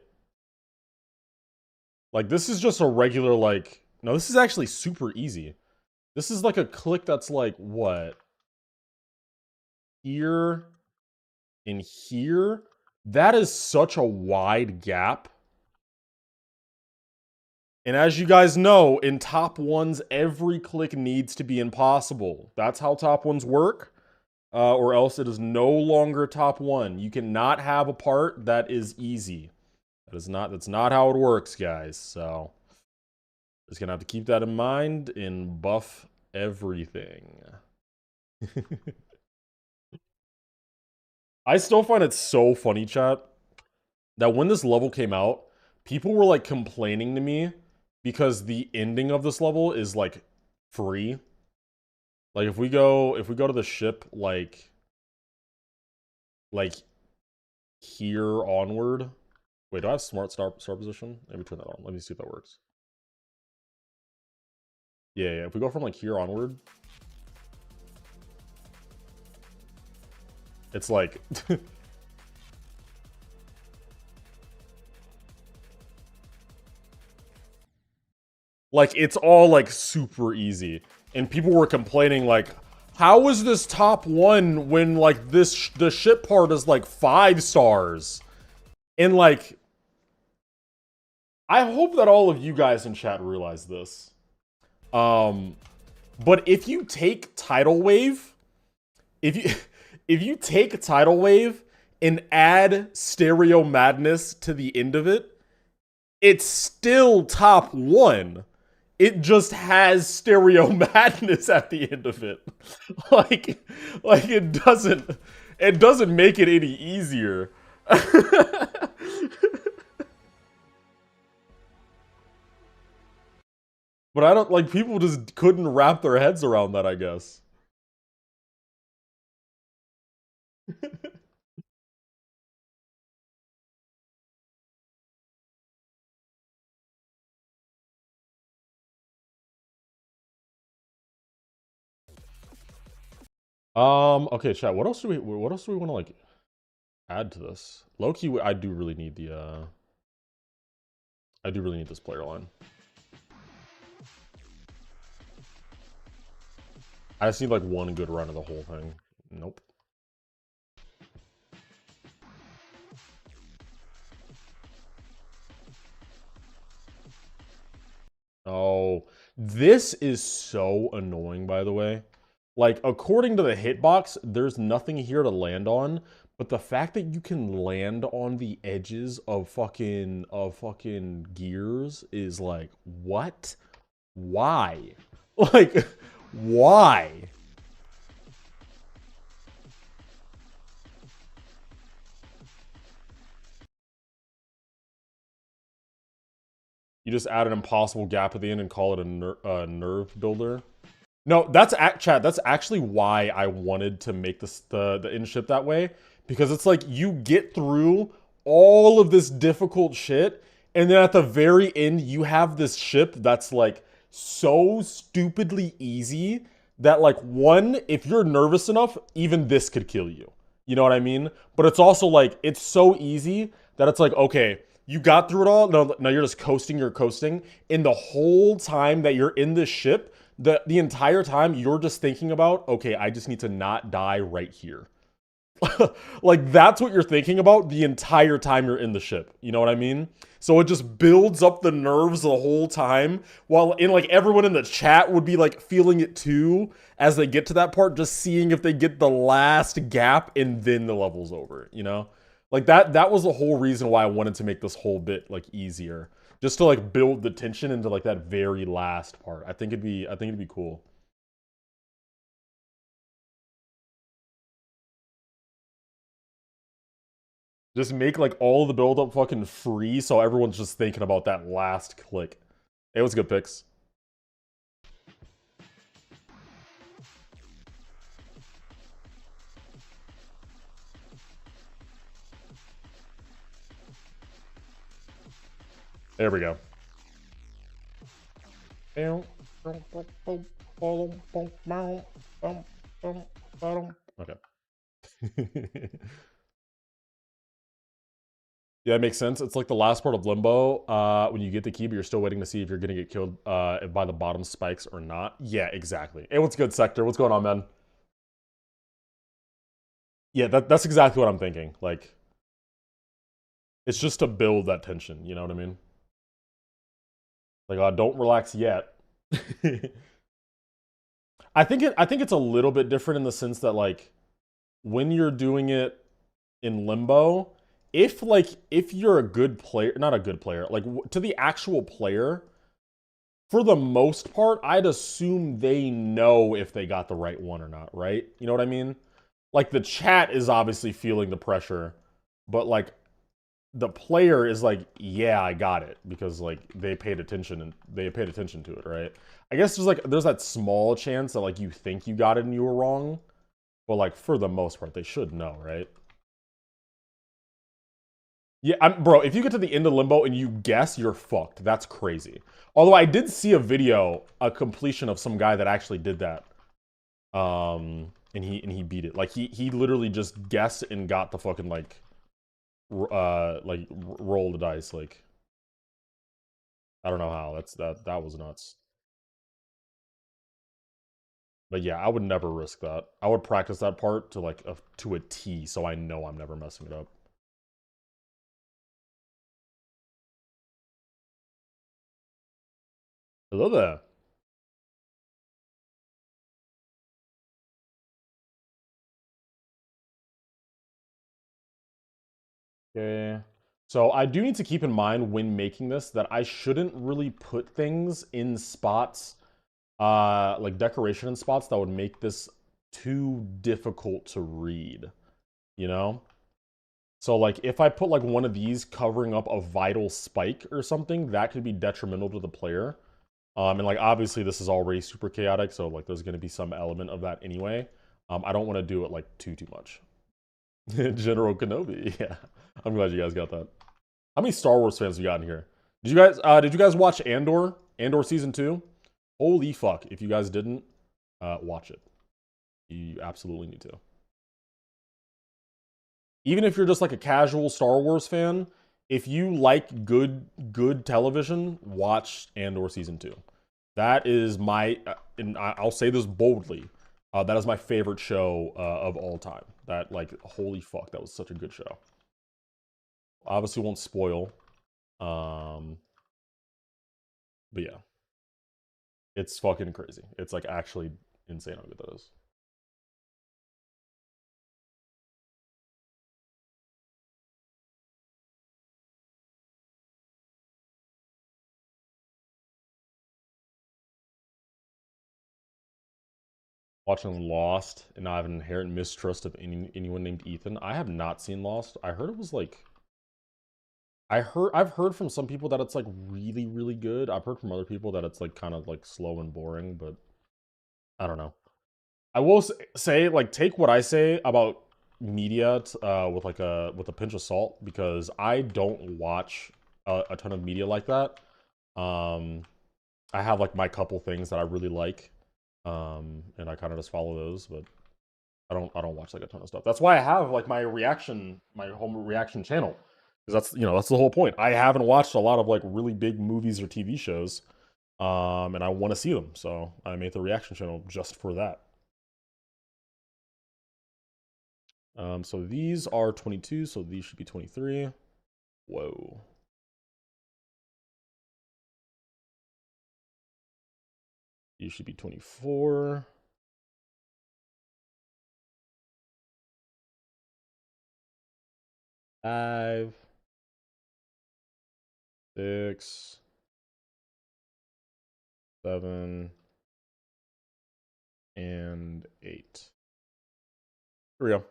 Like, this is just a regular, like... No, this is actually super easy. This is like a click that's like, what? Here... in here, that is such a wide gap. And as you guys know, in top ones, every click needs to be impossible. That's how top ones work, or else it is no longer top one. You cannot have a part that is easy. That's not how it works, guys. So, just gonna have to keep that in mind and buff everything. I still find it so funny, chat, that when this level came out, people were like complaining to me because the ending of this level is like free. Like if we go to the ship like here onward. Wait, do I have smart start position? Let me turn that on. Let me see if that works. Yeah, if we go from like here onward, it's like like it's all like super easy. And people were complaining like, how is this top one when like the ship part is like 5 stars? And like, I hope that all of you guys in chat realize this. But if you take Tidal Wave, if you take Tidal Wave and add Stereo Madness to the end of it, it's still top one. It just has Stereo Madness at the end of it. like it doesn't make it any easier. But I don't, like, people just couldn't wrap their heads around that, I guess. Okay, chat, what else do we want to, like, add to this? Low-key, I do really need the, I do really need this player line. I just need, like, one good run of the whole thing. Nope. Oh, this is so annoying, by the way. Like, according to the hitbox, there's nothing here to land on, but the fact that you can land on the edges of fucking gears is like, what? Why? Like, why? You just add an impossible gap at the end and call it a nerve builder. No, chat. That's actually why I wanted to make this the end ship that way, because it's like you get through all of this difficult shit, and then at the very end you have this ship that's like so stupidly easy that like one, if you're nervous enough, even this could kill you. You know what I mean? But it's also like it's so easy that it's like, okay, you got through it all. No, you're just coasting. You're coasting, and the whole time that you're in this ship, the entire time you're just thinking about, okay, I just need to not die right here. Like that's what you're thinking about the entire time you're in the ship. You know what I mean? So it just builds up the nerves the whole time while in like everyone in the chat would be like feeling it too as they get to that part, just seeing if they get the last gap and then the level's over, you know? Like that was the whole reason why I wanted to make this whole bit like easier. Just to like build the tension into like that very last part. I think it'd be cool. Just make like all the build up fucking free so everyone's just thinking about that last click. It was good picks. There we go. Okay. Yeah, it makes sense. It's like the last part of Limbo, when you get the key, but you're still waiting to see if you're gonna get killed by the bottom spikes or not. Yeah, exactly. Hey, what's good, Sector? What's going on, man? Yeah, that's exactly what I'm thinking. Like, it's just to build that tension, you know what I mean? Like, don't relax yet. I think it's a little bit different in the sense that like when you're doing it in Limbo, if you're a good player, not a good player, like to the actual player, for the most part, I'd assume they know if they got the right one or not, right? You know what I mean? Like the chat is obviously feeling the pressure, but like the player is like, yeah, I got it because like they paid attention to it, right? I guess there's that small chance that like you think you got it and you were wrong, but like for the most part, they should know, right? Yeah, bro, if you get to the end of Limbo and you guess, you're fucked. That's crazy. Although I did see a completion of some guy that actually did that. And he beat it. Like he literally just guessed and got the fucking like roll the dice. Like I don't know how. That was nuts. But yeah, I would never risk that. I would practice that part to like to a T, so I know I'm never messing it up. Hello there. Okay. So I do need to keep in mind when making this that I shouldn't really put things in spots, like decoration in spots that would make this too difficult to read, you know? So like if I put like one of these covering up a vital spike or something, that could be detrimental to the player. And like obviously this is already super chaotic, so like there's gonna be some element of that anyway. I don't want to do it like too much. General Kenobi, yeah. I'm glad you guys got that. How many Star Wars fans we got in here? Did you guys watch Andor? Andor season 2? Holy fuck. If you guys didn't, watch it. You absolutely need to. Even if you're just like a casual Star Wars fan, if you like good television, watch Andor season 2. That is my, and I'll say this boldly, that is my favorite show of all time. That like, holy fuck, that was such a good show. Obviously won't spoil, but yeah, it's fucking crazy. It's like actually insane how good that is. Watching Lost, and I have an inherent mistrust of anyone named Ethan. I have not seen Lost. I heard it was like, I've heard from some people that it's like really good. I've heard from other people that it's like kind of like slow and boring, but I don't know. I will say like take what I say about media with a pinch of salt because I don't watch a ton of media like that. I have like my couple things that I really like, and I kind of just follow those, but I don't watch like a ton of stuff. That's why I have like my home reaction channel, because that's that's the whole point. I haven't watched a lot of like really big movies or TV shows, And I want to see them, so I made the reaction channel just for that. So these are 22, so these should be 23. Whoa. These should be 24. Five, 6, 7, and 8. Here we go.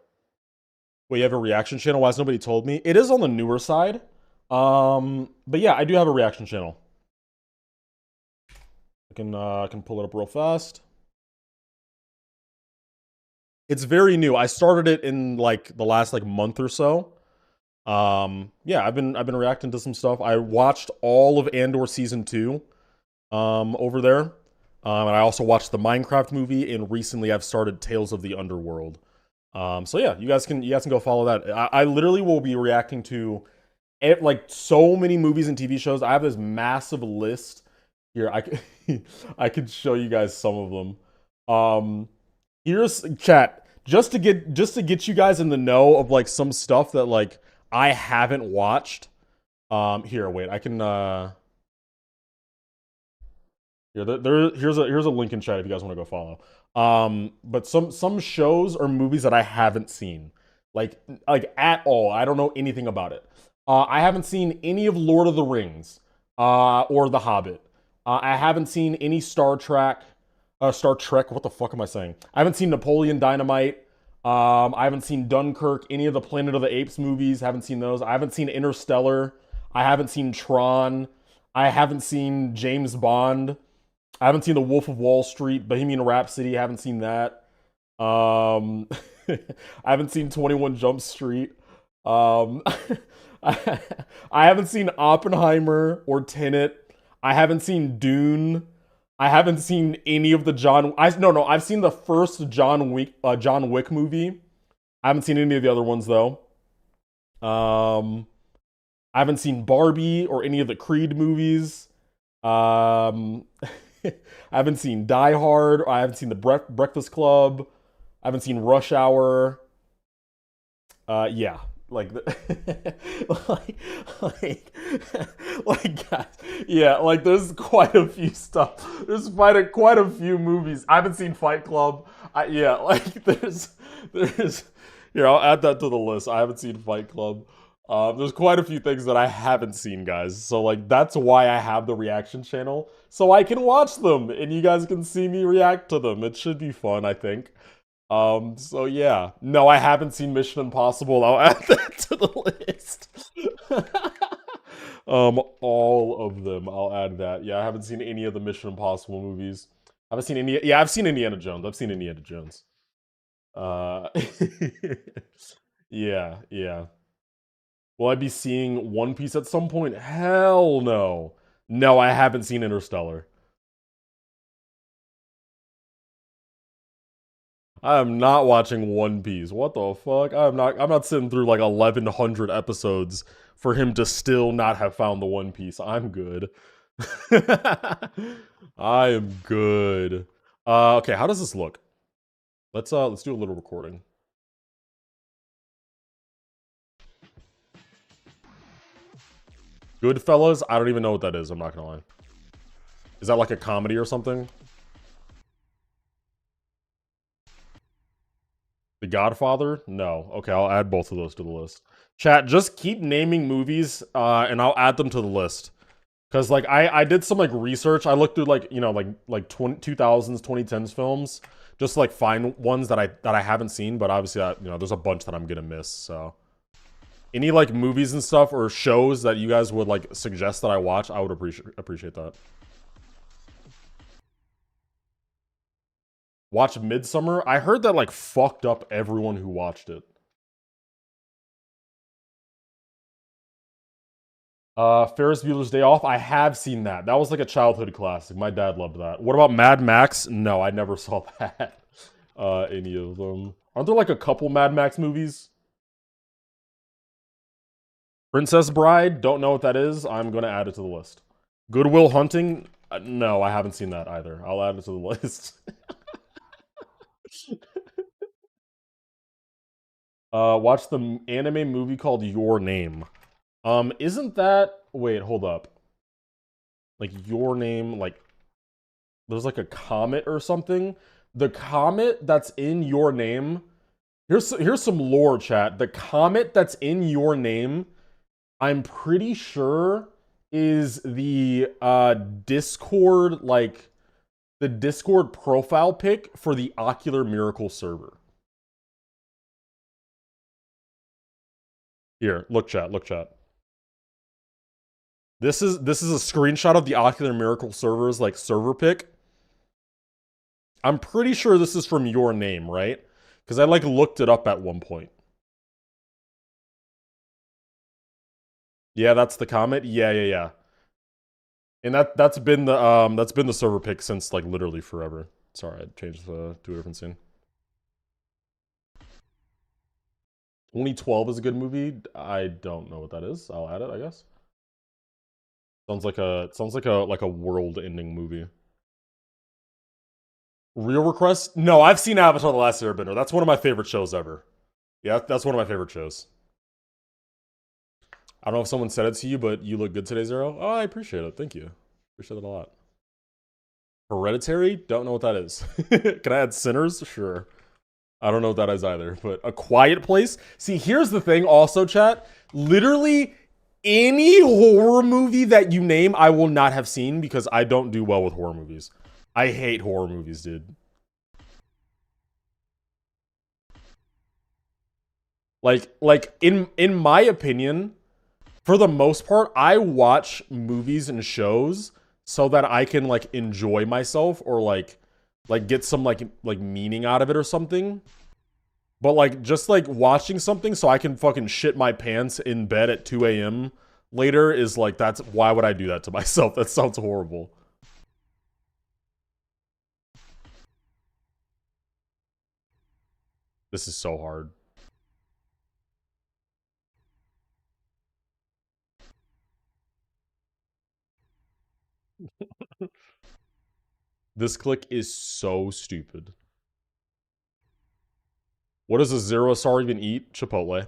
Wait, you have a reaction channel? Why has nobody told me? It is on the newer side. But yeah, I do have a reaction channel. I can pull it up real fast. It's very new. I started it in like the last like month or so. Yeah, I've been reacting to some stuff. I watched all of Andor season 2 over there. And I also watched the Minecraft movie, and recently I've started Tales of the Underworld. So yeah, you guys can go follow that. I literally will be reacting to like so many movies and TV shows. I have this massive list here. I could show you guys some of them. Here's chat, just to get you guys in the know of like some stuff that like I haven't watched. Here, wait, I can here's a link in chat if you guys want to go follow. But some shows or movies that I haven't seen, like at all. I don't know anything about it. I haven't seen any of Lord of the Rings, or The Hobbit. I haven't seen any Star Trek. What the fuck am I saying? I haven't seen Napoleon Dynamite. I haven't seen Dunkirk, any of the Planet of the Apes movies. Haven't seen those. I haven't seen Interstellar. I haven't seen Tron. I haven't seen James Bond. I haven't seen The Wolf of Wall Street, Bohemian Rhapsody. I haven't seen that. I haven't seen 21 Jump Street. I haven't seen Oppenheimer or Tenet. I haven't seen Dune. I haven't seen any of the I've seen the first John Wick movie. I haven't seen any of the other ones though. I haven't seen Barbie or any of the Creed movies. I haven't seen Die Hard. I haven't seen The Breakfast Club. I haven't seen Rush Hour. Yeah. Like, guys, yeah, like there's quite a few stuff. There's quite a few movies. I haven't seen Fight Club. Yeah, like there's here, I'll add that to the list. I haven't seen Fight Club. There's quite a few things that I haven't seen, guys. So like that's why I have the reaction channel, so I can watch them and you guys can see me react to them. It should be fun, I think. So yeah. No, I haven't seen Mission Impossible. I'll add that to the list. All of them. I'll add that. Yeah, I haven't seen any of the Mission Impossible movies. I haven't seen any. Yeah, I've seen Indiana Jones. I've seen Indiana Jones. Uh, yeah, yeah. Will I be seeing One Piece at some point? Hell no. No, I haven't seen Interstellar. I am not watching One Piece. What the fuck? I'm not sitting through like 1100 episodes for him to still not have found the One Piece. I'm good. I am good. Okay, how does this look? Let's do a little recording. Goodfellas? I don't even know what that is, I'm not gonna lie. Is that like a comedy or something? The Godfather? No. Okay, I'll add both of those to the list. Chat, just keep naming movies, and I'll add them to the list. Because, like, I did some, like, research. I looked through, like, you know, like 2000s, 2010s films. Just to, like, find ones that I haven't seen. But obviously, you know, there's a bunch that I'm gonna miss, so. Any, like, movies and stuff or shows that you guys would, like, suggest that I watch, I would appreciate that. Watch Midsummer? I heard that, like, fucked up everyone who watched it. Ferris Bueller's Day Off? I have seen that. That was like a childhood classic. My dad loved that. What about Mad Max? No, I never saw that. Any of them. Aren't there like a couple Mad Max movies? Princess Bride? Don't know what that is. I'm gonna add it to the list. Good Will Hunting? No, I haven't seen that either. I'll add it to the list. Watch the anime movie called Your Name. Isn't that... Wait, hold up. Like, Your Name, like... There's like a comet or something. The comet that's in Your Name... Here's some lore, chat. The comet that's in Your Name, I'm pretty sure, is the Discord, like... The Discord profile pic for the Ocular Miracle server. Here, look chat, look chat. This is a screenshot of the Ocular Miracle server's like server pic. I'm pretty sure this is from Your Name, right? Because I like looked it up at one point. Yeah, that's the comment. Yeah. And that's been the server pic since like literally forever. Sorry, I changed to a different scene. 2012 is a good movie. I don't know what that is. I'll add it, I guess. Sounds like a world-ending movie. Real Request? No, I've seen Avatar: The Last Airbender. That's one of my favorite shows ever. Yeah, that's one of my favorite shows. I don't know if someone said it to you, but you look good today, Zero. Oh, I appreciate it. Thank you. Appreciate it a lot. Hereditary? Don't know what that is. Can I add Sinners? Sure. I don't know what that is either, but A Quiet Place? See, here's the thing also, chat. Literally any horror movie that you name, I will not have seen because I don't do well with horror movies. I hate horror movies, dude. Like in my opinion, for the most part, I watch movies and shows so that I can like enjoy myself or like get some like meaning out of it or something. But like just like watching something so I can fucking shit my pants in bed at 2 a.m. later is like, that's why would I do that to myself? That sounds horrible. This is so hard. This click is so stupid. What does a ZeroSR even eat? Chipotle.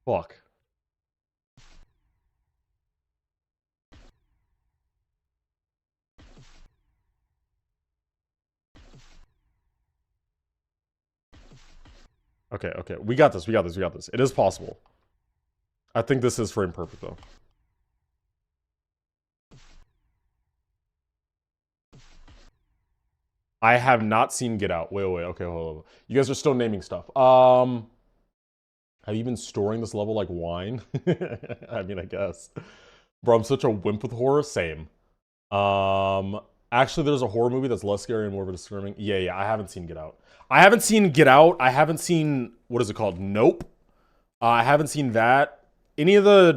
Fuck. Okay. We got this. It is possible. I think this is frame perfect, though. I have not seen Get Out. Wait. Okay, hold on. You guys are still naming stuff. Have you been storing this level like wine? I mean, I guess. Bro, I'm such a wimp with horror. Same. Actually, there's a horror movie that's less scary and more of a disturbing. Yeah. I haven't seen Get Out. I haven't seen Get Out. I haven't seen, what is it called? Nope. I haven't seen that. Any of the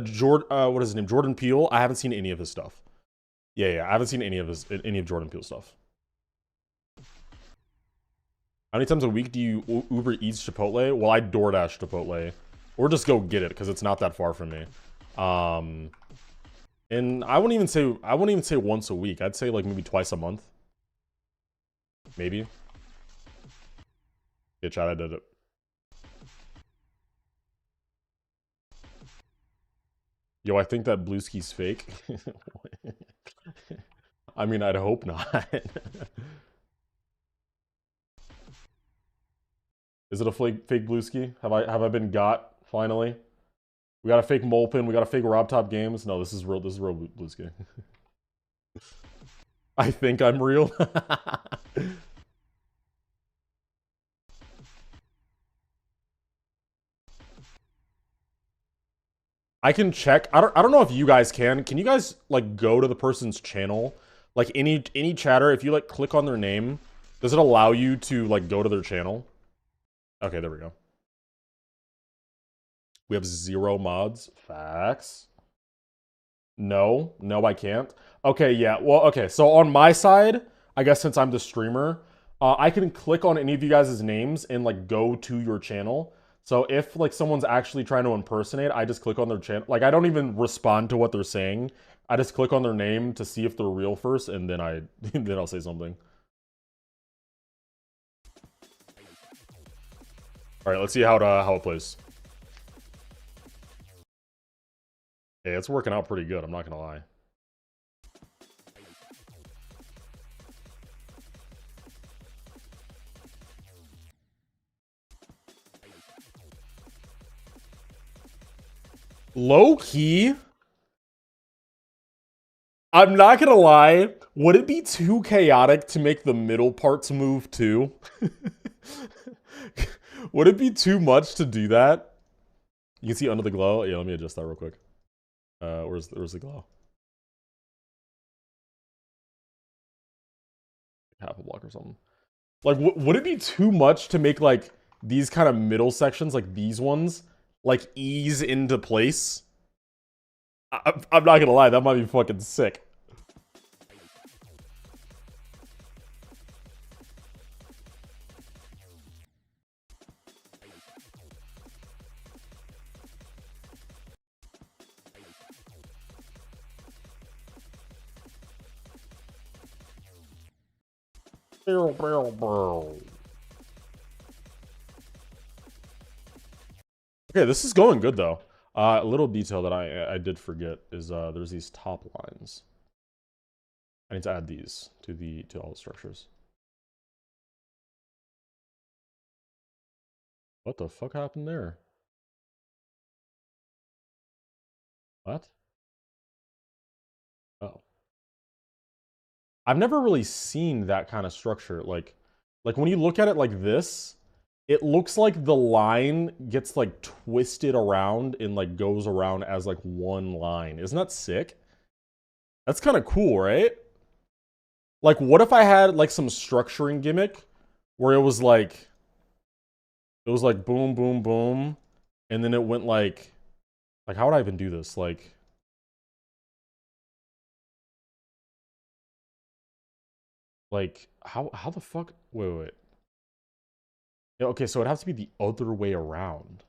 what is his name? Jordan Peele. I haven't seen any of his stuff. Yeah. I haven't seen any of Jordan Peele stuff. How many times a week do you Uber Eats Chipotle? Well, I DoorDash Chipotle, or just go get it because it's not that far from me. And I wouldn't even say once a week. I'd say like maybe twice a month, maybe. Yeah, chat, I did it. Yo, I think that Blueski's fake. I mean, I'd hope not. Is it a fake Blueski? Have I been got finally? We got a fake Molpin. We got a fake Rob Top Games. No, this is real. This is real Blueski. I think I'm real. I can check. I don't know if you guys can. Can you guys like go to the person's channel? Like any chatter, if you like click on their name, does it allow you to like go to their channel? Okay, there we go. We have 0 mods. Facts. No, I can't. Okay, yeah. Well, okay. So on my side, I guess since I'm the streamer, I can click on any of you guys' names and like go to your channel. So if like someone's actually trying to impersonate, I just click on their channel. Like I don't even respond to what they're saying. I just click on their name to see if they're real first, and then then I'll say something. All right, let's see how it plays. Hey, it's working out pretty good. I'm not gonna lie. Low key, I'm not gonna lie. Would it be too chaotic to make the middle parts move too? Would it be too much to do that? You can see under the glow. Yeah, let me adjust that real quick. Where's the glow? Half a block or something. Like, would it be too much to make like these kind of middle sections, like these ones, like ease into place? I'm not gonna lie, that might be fucking sick. Okay, this is going good though. A little detail that I did forget is there's these top lines. I need to add these to all the structures. What the fuck happened there? What? Oh. I've never really seen that kind of structure. Like when you look at it like this, it looks like the line gets like twisted around and like goes around as like one line. Isn't that sick? That's kind of cool, right? Like what if I had like some structuring gimmick where it was like boom, boom, boom, and then it went like how would I even do this? Like how the fuck? Wait. Yeah, okay, so it has to be the other way around.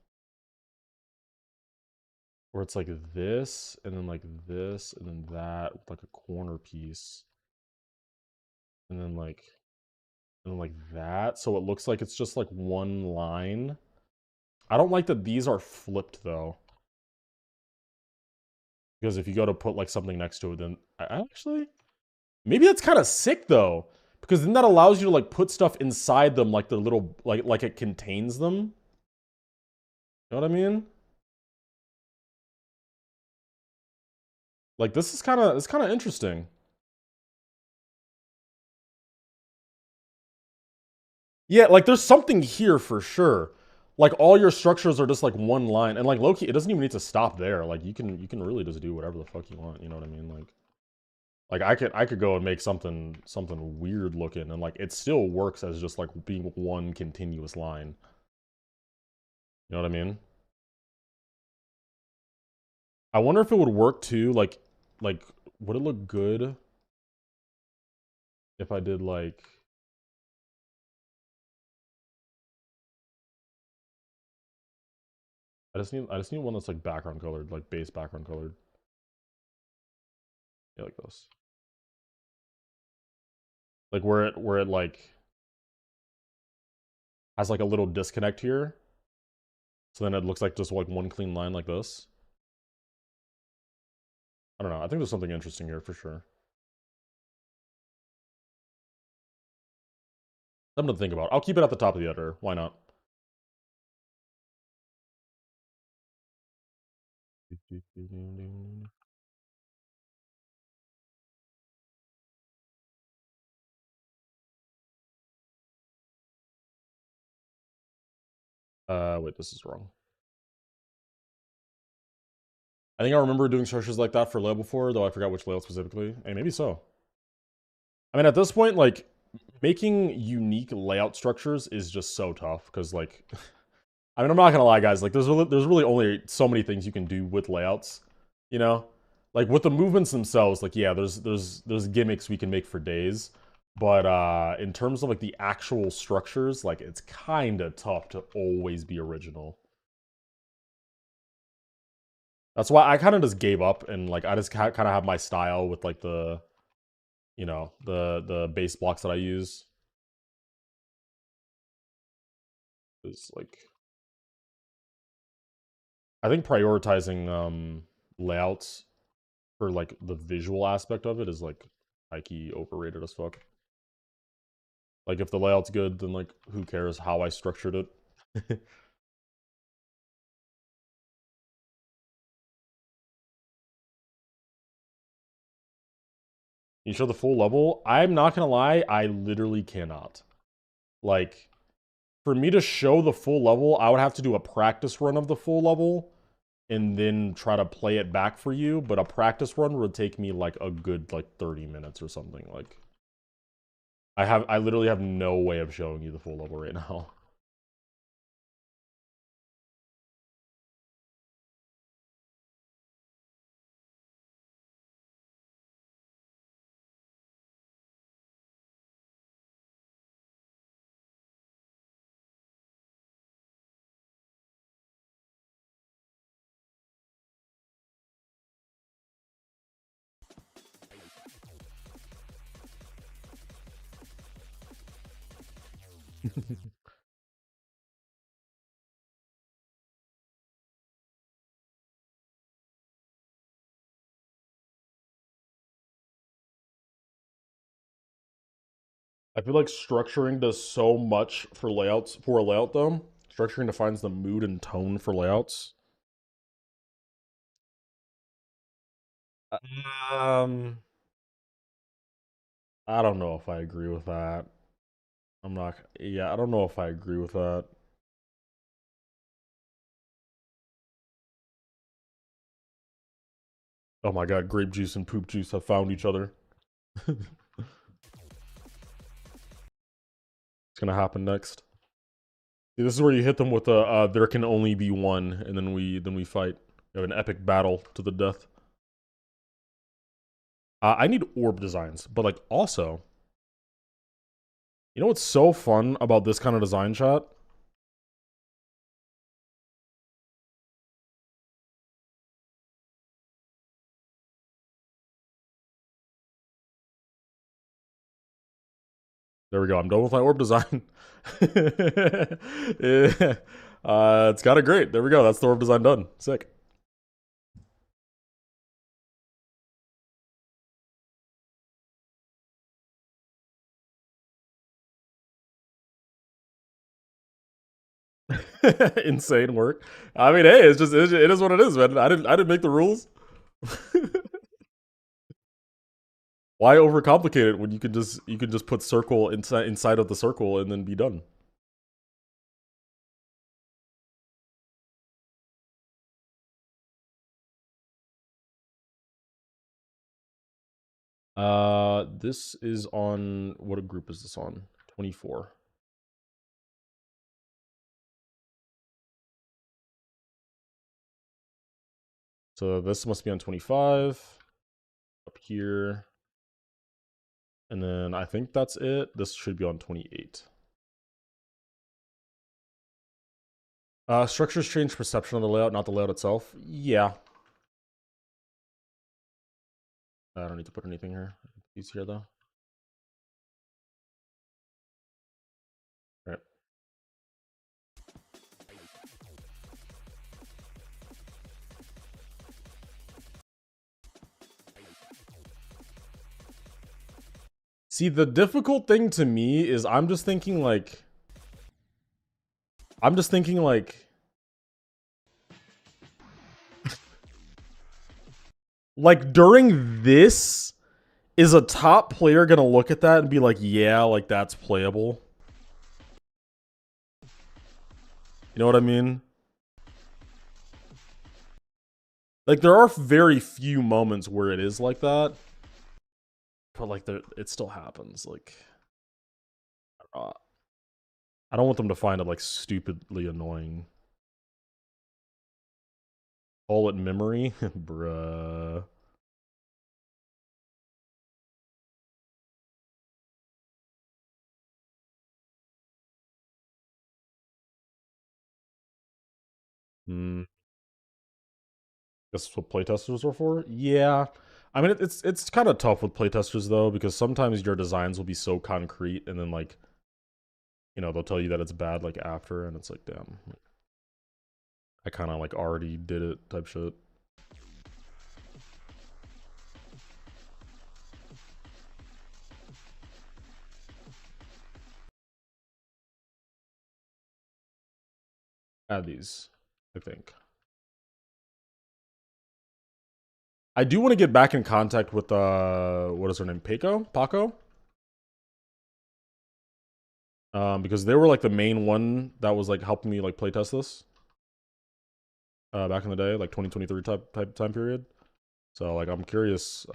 Where it's like this, and then like this, and then that, with like a corner piece. And then like that. So it looks like it's just like one line. I don't like that these are flipped though. Because if you go to put like something next to it, then I actually, maybe that's kind of sick though. Because then that allows you to like put stuff inside them, like the little, like it contains them. You know what I mean? Like this is kind of interesting. Yeah, like there's something here for sure. Like all your structures are just like one line, and like low-key, it doesn't even need to stop there. Like you can really just do whatever the fuck you want. You know what I mean? Like I could go and make something weird looking, and like it still works as just like being one continuous line. You know what I mean? I wonder if it would work too. Like would it look good if I did like? I just need one that's like background colored, like base background colored. Yeah, like this. Like where it like has like a little disconnect here. So then it looks like just like one clean line like this. I don't know. I think there's something interesting here for sure. Something to think about. I'll keep it at the top of the editor. Why not? Wait, this is wrong. I think I remember doing structures like that for layout before, though I forgot which layout specifically. Hey, maybe so. I mean, at this point, like, making unique layout structures is just so tough, because, like, I mean, I'm not gonna lie, guys, like, there's really only so many things you can do with layouts, you know? Like, with the movements themselves, like, yeah, there's gimmicks we can make for days, but in terms of, like, the actual structures, like, it's kind of tough to always be original. That's why I kind of just gave up and like I just kind of have my style with like the, you know, the base blocks that I use. Is like I think prioritizing layouts for like the visual aspect of it is like high key overrated as fuck. Like if the layout's good, then like who cares how I structured it? You show the full level? I'm not gonna lie, I literally cannot. Like, for me to show the full level, I would have to do a practice run of the full level and then try to play it back for you, but a practice run would take me like a good like 30 minutes or something. Like I literally have no way of showing you the full level right now. I feel like structuring does so much for layouts for a layout though. Structuring defines the mood and tone for layouts. Um, I don't know if I agree with that. I'm not. Yeah, I don't know if I agree with that. Oh my god, grape juice and poop juice have found each other. It's gonna happen next. See, this is where you hit them with a there can only be one, and then we fight. We have an epic battle to the death. I need orb designs, but like also, you know what's so fun about this kind of design chat? There we go. I'm done with my orb design. Yeah. It's kind of great. There we go. That's the orb design done. Sick. Insane work. I mean, hey, it is what it is, man. I didn't make the rules. Why overcomplicate it when you can just put circle inside of the circle and then be done? This is on what group is this on? 24. So this must be on 25. Up here. And then I think that's it. This should be on 28. Structures change perception of the layout, not the layout itself. Yeah. I don't need to put anything here. He's here though. All right. See, the difficult thing to me is I'm just thinking like during this, is a top player gonna look at that and be like, yeah, like that's playable? You know what I mean? Like there are very few moments where it is like that, but like it still happens. Like I don't want them to find it like stupidly annoying. Call it memory, bruh. Hmm. That's what playtesters are for? Yeah. I mean, it's kind of tough with playtesters, though, because sometimes your designs will be so concrete, and then, like, you know, they'll tell you that it's bad, like, after, and it's like, damn. I kind of, like, already did it type shit. Add these, I think. I do want to get back in contact with what is her name? Paco? Because they were like the main one that was like helping me like playtest this. Back in the day, like 2023 type time period. So like I'm curious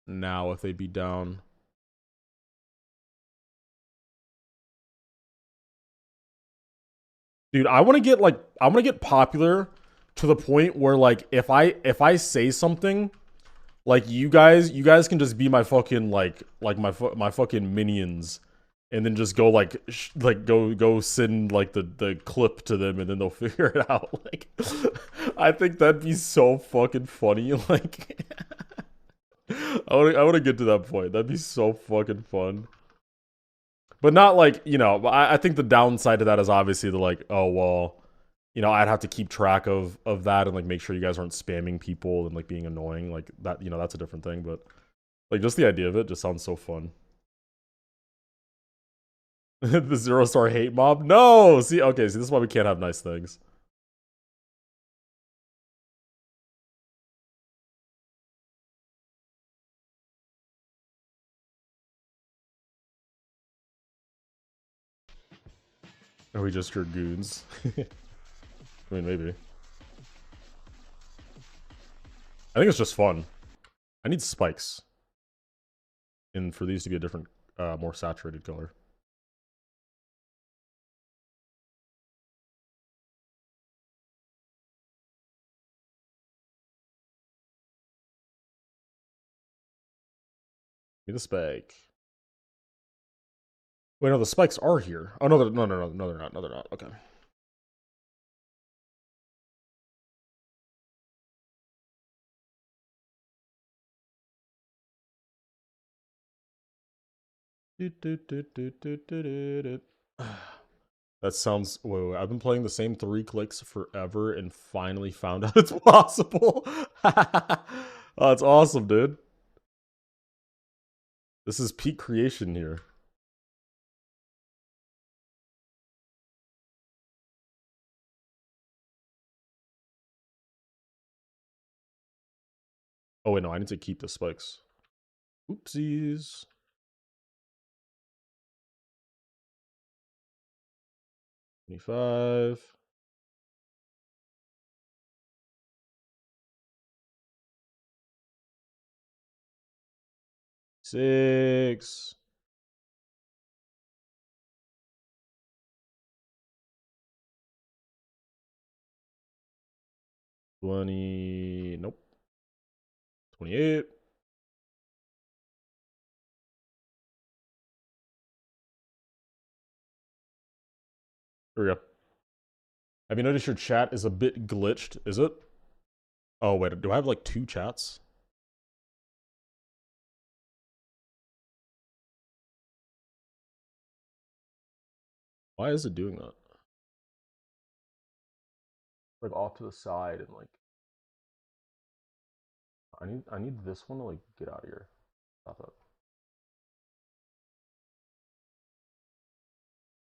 now if they'd be down. Dude, I want to get popular to the point where like if I say something, like you guys can just be my fucking like my fucking minions, and then just go like go send like the clip to them, and then they'll figure it out. Like, I think that'd be so fucking funny. Like, I want to get to that point. That'd be so fucking fun. But not like, you know, I think the downside to that is obviously the like, oh well, you know, I'd have to keep track of that and like make sure you guys aren't spamming people and like being annoying. Like that, you know, that's a different thing. But like just the idea of it just sounds so fun. The ZeroSR hate mob? No! See, okay, see, this is why we can't have nice things. Are we just your goons? I mean, maybe. I think it's just fun. I need spikes. And for these to be a different, more saturated color. Need a spike. Wait, no, the spikes are here. Oh, no, no, no, no, no, they're not. No, they're not. Okay. That sounds. Wait, I've been playing the same 3 clicks forever and finally found out it's possible. Oh, that's awesome, dude. This is peak creation here. Oh, wait, no, I need to keep the spikes. Oopsies. $25. $6. $20. Nope. $28. Here we go. Have you noticed your chat is a bit glitched? Is it? Oh, wait, do I have like 2 chats? Why is it doing that? Like off to the side and like I need this one to like get out of here. Stop that.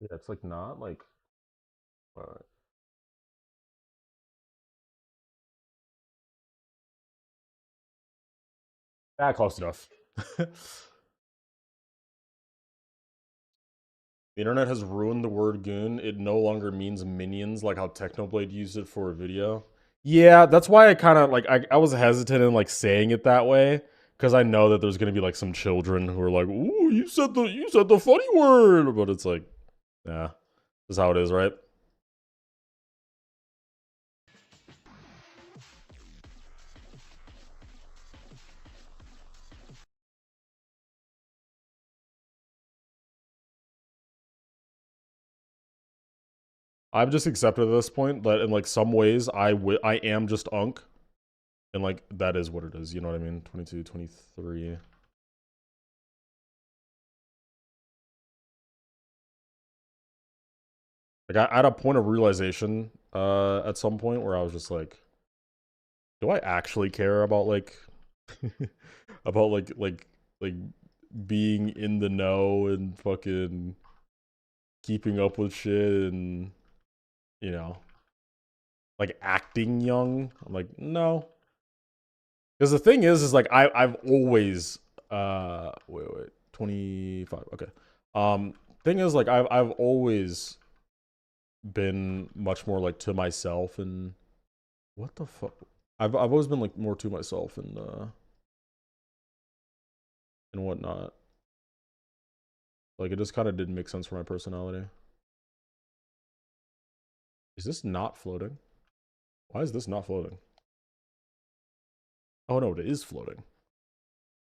Yeah, it's like not like close enough. The internet has ruined the word goon. It no longer means minions like how Technoblade used it for a video. Yeah, that's why I kind of like I was hesitant in like saying it that way because I know that there's gonna be like some children who are like, "Ooh, you said the funny word," but it's like, yeah, this is how it is, right? I've just accepted at this point that in like some ways I am just Unk. And like that is what it is, you know what I mean? 22, 23. Like I had a point of realization at some point where I was just like, do I actually care about like about like being in the know and fucking keeping up with shit and you know like acting young? I'm like, no. Because the thing is like I've always wait 25 okay thing is like I've always been much more like to myself and what the fuck I've always been like more to myself and whatnot. Like it just kind of didn't make sense for my personality. Is this not floating? Why is this not floating? Oh no, it is floating.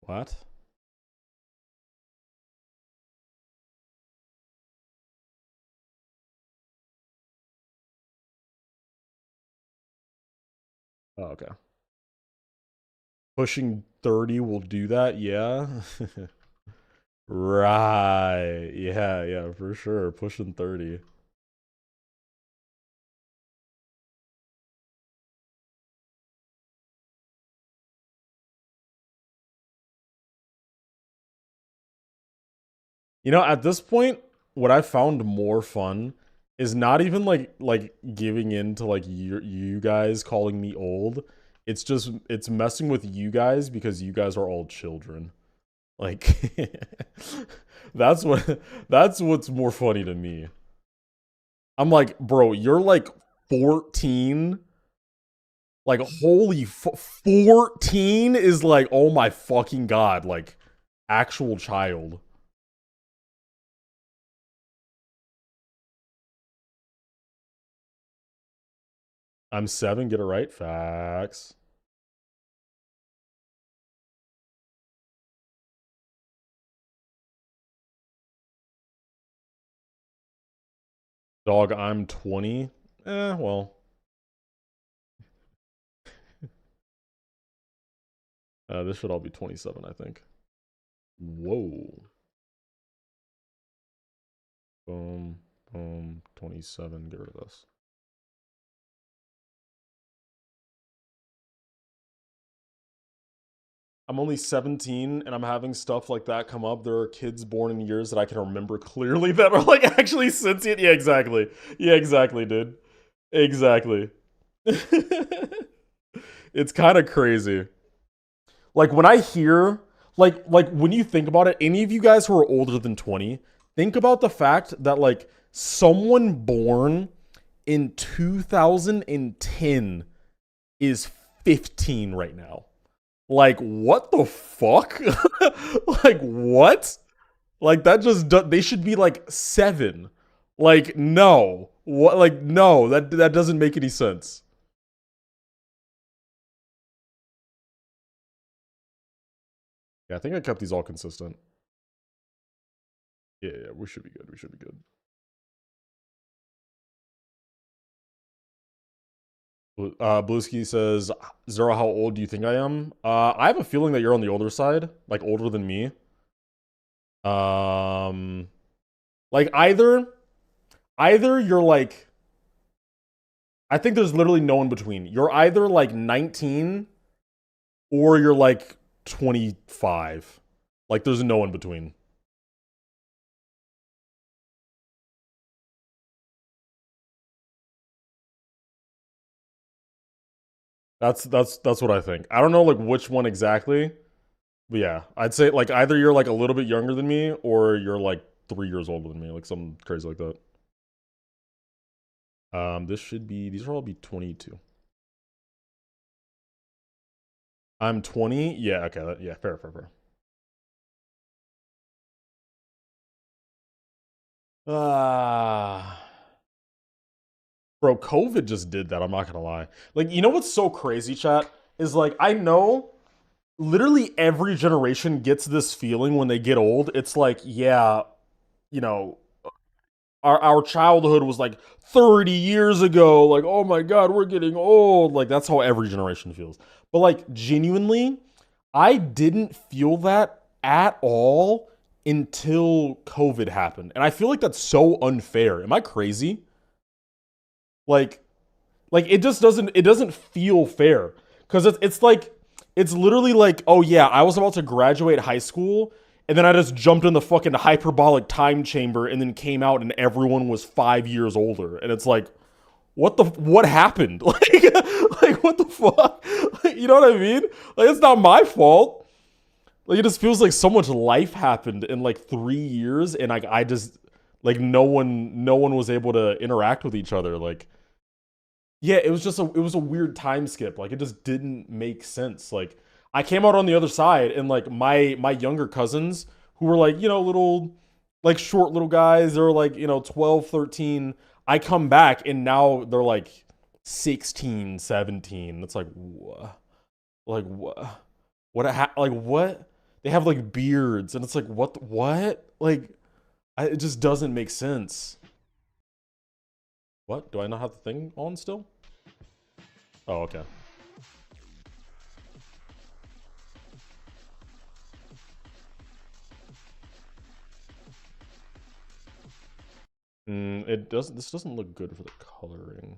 What? Oh, okay. Pushing 30 will do that, yeah. Right. Yeah, yeah, for sure. Pushing 30. You know, at this point, what I found more fun is not even like giving in to like you guys calling me old. It's just it's messing with you guys because you guys are all children. Like that's what's more funny to me. I'm like, bro, you're like 14. Like holy 14 is like oh my fucking god, like actual child. I'm 7, get it right. Facts. Dog, I'm 20. Well. This should all be 27, I think. Whoa. Boom, boom, 27. Get rid of this. I'm only 17 and I'm having stuff like that come up. There are kids born in years that I can remember clearly that are like actually sentient. Yeah, exactly. Yeah, exactly, dude. Exactly. It's kind of crazy. Like when I hear like when you think about it, any of you guys who are older than 20, think about the fact that like someone born in 2010 is 15 right now. Like what the fuck? Like what? Like that just they should be like 7. Like no. What like no, that doesn't make any sense. Yeah, I think I kept these all consistent. Yeah, yeah, we should be good. We should be good. Blueski says, Zero, how old do you think I am? I have a feeling that you're on the older side, like older than me. Um, like either you're like, I think there's literally no in between. You're either like 19 or you're like 25. Like there's no in between. That's what I think. I don't know like which one exactly. But yeah, I'd say like either you're like a little bit younger than me or you're like 3 years older than me, like something crazy like that. This should be these are all be 22. I'm 20. Yeah, okay, yeah, fair, fair, fair. Ah, bro, COVID just did that. I'm not gonna lie. Like, you know what's so crazy, chat? Is like I know literally every generation gets this feeling when they get old. It's like, yeah, you know, our childhood was like 30 years ago. Like, oh my God, we're getting old. Like, that's how every generation feels. But like, genuinely, I didn't feel that at all until COVID happened. And I feel like that's so unfair. Am I crazy? Like, it just doesn't feel fair. Cause it's like, it's literally like, oh yeah, I was about to graduate high school and then I just jumped in the fucking hyperbolic time chamber and then came out and everyone was 5 years older. And it's like, what happened? Like what the fuck? Like, you know what I mean? Like, it's not my fault. Like, it just feels like so much life happened in like 3 years, and like I just like no one was able to interact with each other. Like, yeah, it was a weird time skip. Like, it just didn't make sense. Like, I came out on the other side, and like my younger cousins who were like, little, like, short little guys, they were like, 12, 13. I come back and now they're like 16, 17. It's like, what? Like, what? Like, what? They have like beards, and it's like, what? Like, it just doesn't make sense. What? Do I not have the thing on still? Oh, okay. It doesn't. This doesn't look good for the coloring.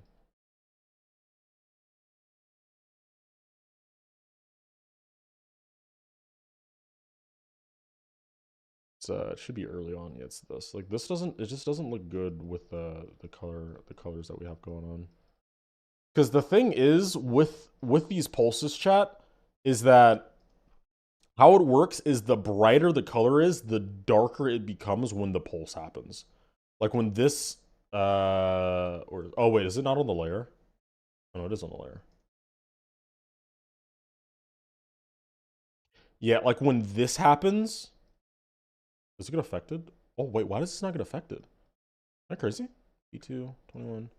It should be early on. Yeah, it's this. Like, this doesn't. It just doesn't look good with the colors that we have going on. Because the thing is with these pulses, chat, is that how it works is the brighter the color is, the darker it becomes when the pulse happens. Like when this or oh wait, is it not on the layer? Oh, no, it is on the layer. Yeah, like when this happens, does it get affected? Oh wait, why does this not get affected? Am I crazy? E2, 21.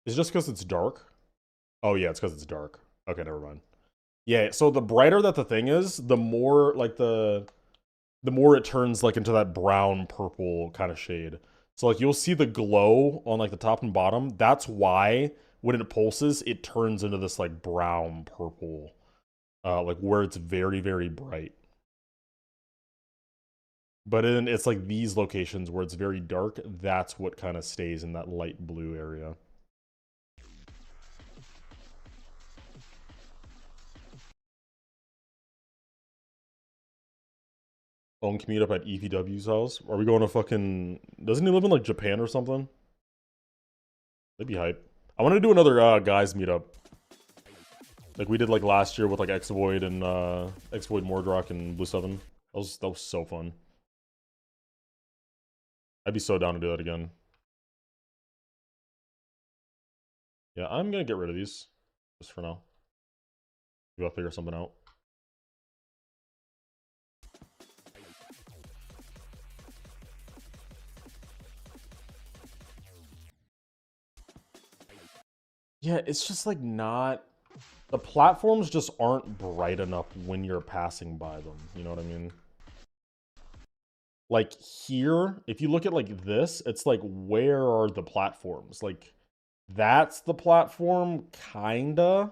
Is it just because it's dark? Oh yeah, it's because it's dark. Okay, never mind. Yeah, so the brighter that the thing is, the more like the more it turns like into that brown purple kind of shade. So like you'll see the glow on like the top and bottom. That's why when it pulses, it turns into this like brown purple, like where it's very, very bright. But then it's like these locations where it's very dark, that's what kind of stays in that light blue area. Owen, can meet up at EVW's house? Are we going to fucking... Doesn't he live in like Japan or something? That'd be hype. I want to do another guys meetup. Like we did like last year with like X-Void and X-Void Mordrock and Blue 7. That was so fun. I'd be so down to do that again. Yeah, I'm gonna get rid of these. Just for now. Maybe I'll figure something out. Yeah, it's just like not... The platforms just aren't bright enough when you're passing by them. You know what I mean? Like here, if you look at like this, it's like, where are the platforms? Like, that's the platform, kinda,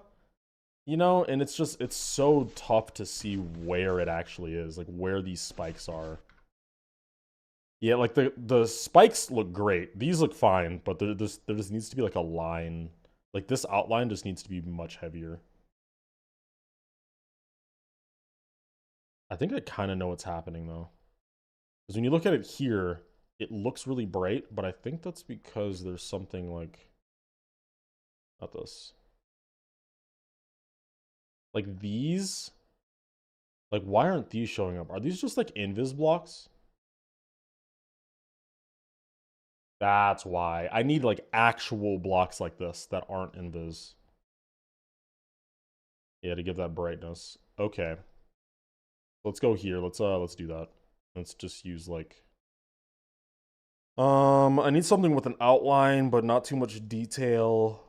and it's just, it's so tough to see where it actually is, like where these spikes are. Yeah, like the spikes look great. These look fine, but there just needs to be like a line. Like this outline just needs to be much heavier. I think I kind of know what's happening though. Because when you look at it here, it looks really bright, but I think that's because there's something like... Not this. Like these... Like, why aren't these showing up? Are these just like invis blocks? That's why. I need like actual blocks like this that aren't invis. Yeah, to give that brightness. Okay. Let's go here. Let's do that. Let's just use like... I need something with an outline, but not too much detail.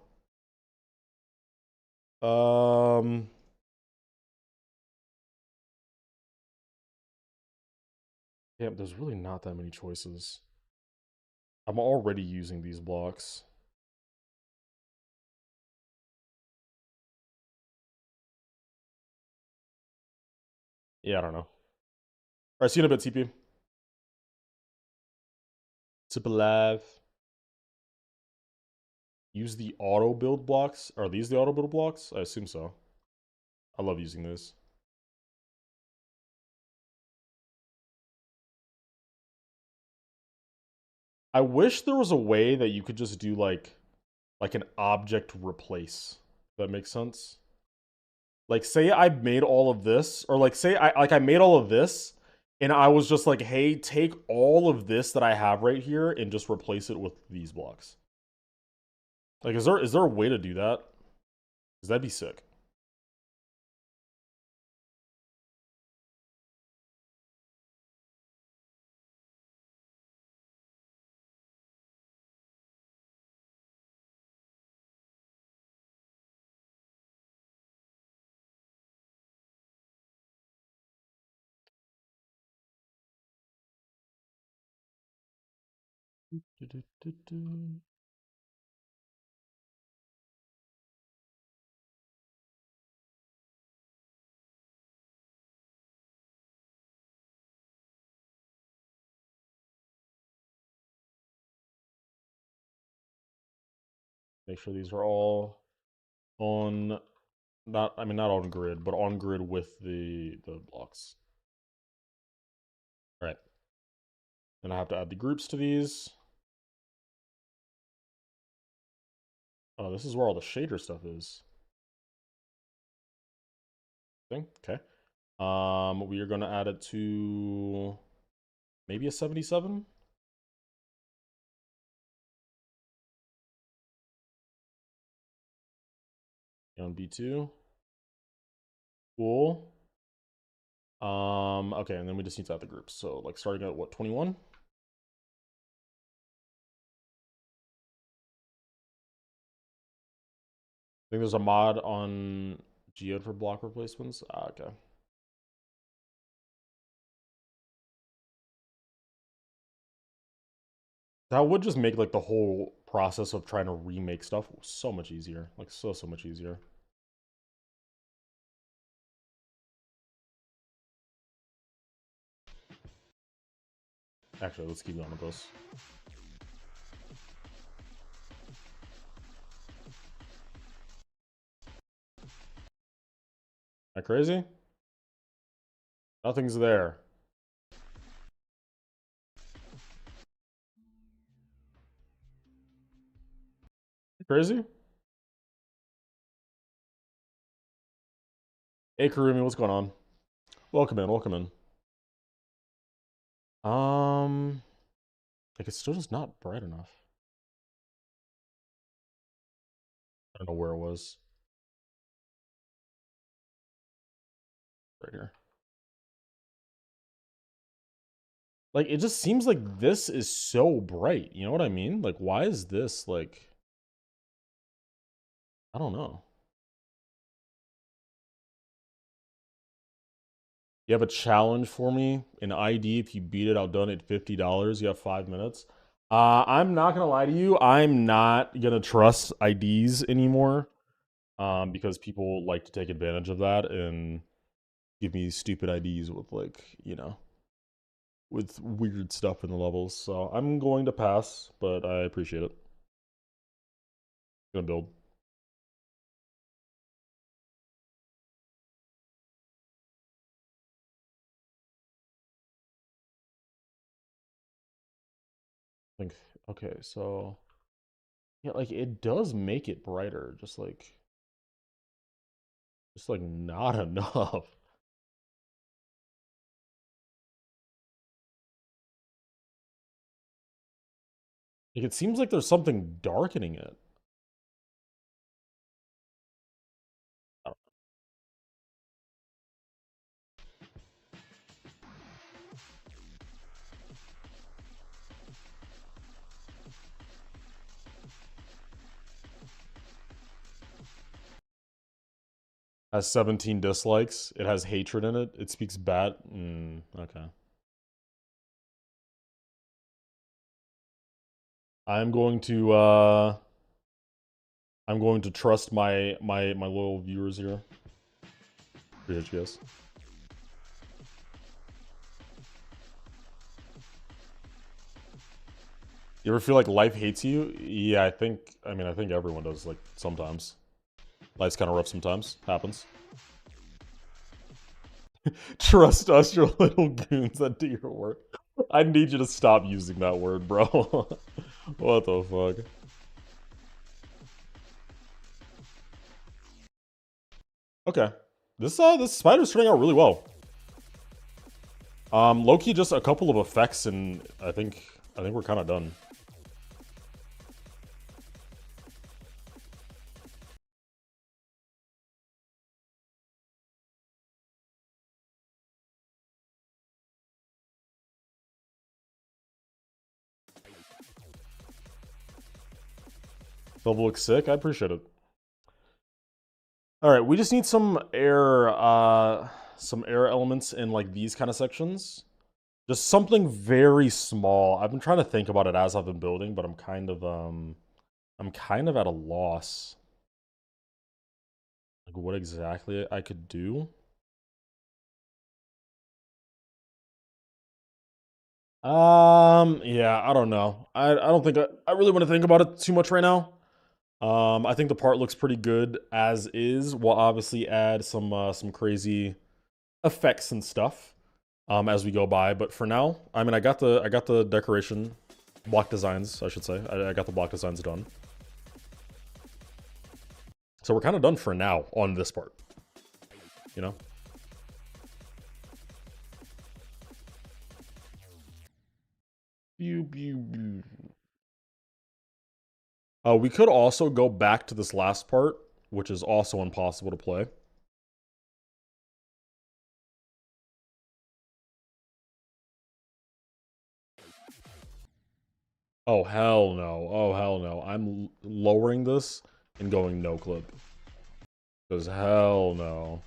Yeah, there's really not that many choices. I'm already using these blocks. Yeah, I don't know. All right, see you in a bit, TP. Super live. Use the auto build blocks. Are these the auto build blocks? I assume so. I love using this. I wish there was a way that you could just do like an object replace. If that makes sense. Like say I made all of this, or like say I made all of this, and I was just like, hey, take all of this that I have right here and just replace it with these blocks. Like, is there a way to do that? Because that'd be sick. Make sure these are all on, not on grid, but on grid with the blocks. All right. Then I have to add the groups to these. Oh, this is where all the shader stuff is. Okay. We are gonna add it to maybe a 77. On B2. Cool. Okay, and then we just need to add the groups. So like starting at what, 21? I think there's a mod on Geode for block replacements. Okay. That would just make like the whole process of trying to remake stuff so much easier. Like so much easier. Actually, let's keep going with this. Am I crazy? Nothing's there. Crazy? Hey Karumi, what's going on? Welcome in, welcome in. Like it's still just not bright enough. I don't know where it was. Right here. Like it just seems like this is so bright. You know what I mean? Like why is this like, I don't know. You have a challenge for me, an ID. If you beat it, I'll donate $50. You have 5 minutes. I'm not gonna lie to you. I'm not gonna trust IDs anymore, because people like to take advantage of that and give me stupid IDs with like, you know, with weird stuff in the levels. So I'm going to pass, but I appreciate it. Gonna build. I think okay, so yeah, like it does make it brighter, just like not enough. Like it seems like there's something darkening it. Has 17 dislikes. It has hatred in it. It speaks bad. Okay. I'm going to trust my loyal viewers here. Appreciate you guys. You ever feel like life hates you? Yeah, I think everyone does, like, sometimes. Life's kind of rough sometimes. Happens. Trust us, your little goons that do your work. I need you to stop using that word, bro. What the fuck? Okay. This spider's turning out really well. Low-key just a couple of effects and I think we're kind of done. Double looks sick. I appreciate it. All right, we just need some air elements in like these kind of sections. Just something very small. I've been trying to think about it as I've been building, but I'm kind of at a loss. Like what exactly I could do? Yeah, I don't know. I don't think I really want to think about it too much right now. I think the part looks pretty good as is. We'll obviously add some crazy effects and stuff as we go by. But for now, I mean, I got the decoration block designs, I should say. I got the block designs done. So we're kind of done for now on this part. You know. We could also go back to this last part, which is also impossible to play. Oh, hell no. Oh, hell no. I'm lowering this and going no clip. Because hell no.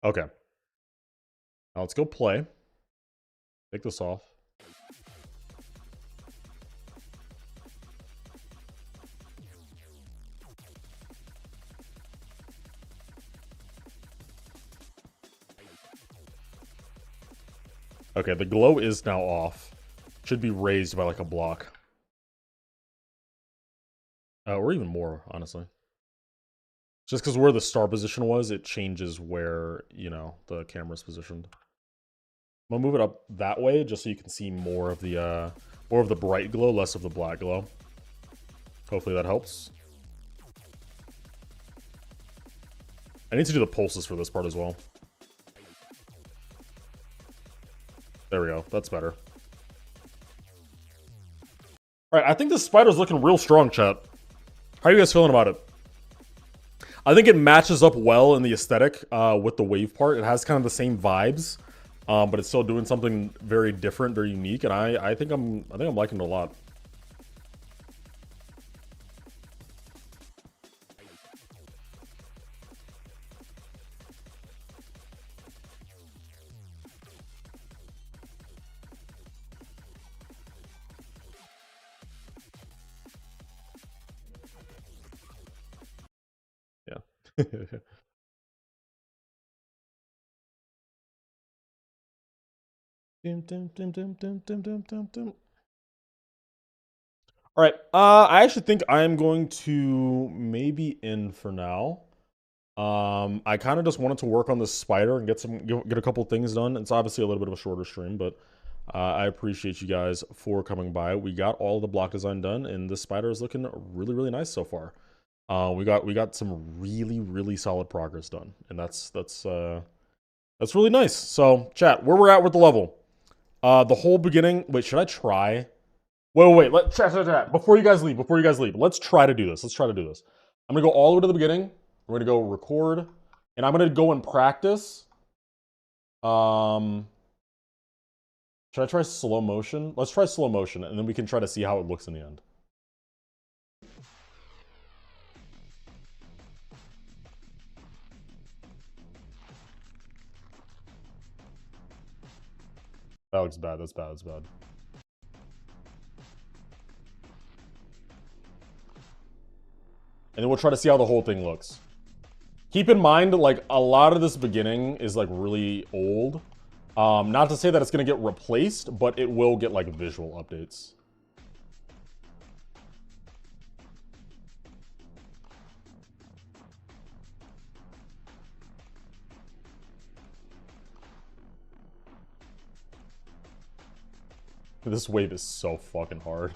Okay. Now let's go play. Take this off. Okay, the glow is now off. Should be raised by like a block. Or even more, honestly. Just because where the star position was, it changes where, you know, the camera's positioned. I'm gonna move it up that way just so you can see more of the bright glow, less of the black glow. Hopefully that helps. I need to do the pulses for this part as well. There we go. That's better. All right, I think this spider's looking real strong, chat. How are you guys feeling about it? I think it matches up well in the aesthetic with the wave part. It has kind of the same vibes, but it's still doing something very different, very unique, and I think I'm liking it a lot. Yeah. All right. I actually think I'm going to maybe end for now. I kind of just wanted to work on this spider and get a couple things done. It's obviously a little bit of a shorter stream, but I appreciate you guys for coming by. We got all the block design done, and this spider is looking really, really nice so far. We got some really solid progress done, and that's really nice. So, chat, where we're at with the level. The whole beginning. Wait, should I try? Wait. Chat. Before you guys leave, let's try to do this. I'm gonna go all the way to the beginning. We're gonna go record, and I'm gonna go and practice. Should I try slow motion? Let's try slow motion, and then we can try to see how it looks in the end. That looks bad. That's bad. And then we'll try to see how the whole thing looks. Keep in mind, like, a lot of this beginning is, like, really old. Not to say that it's going to get replaced, but it will get, like, visual updates. This wave is so fucking hard.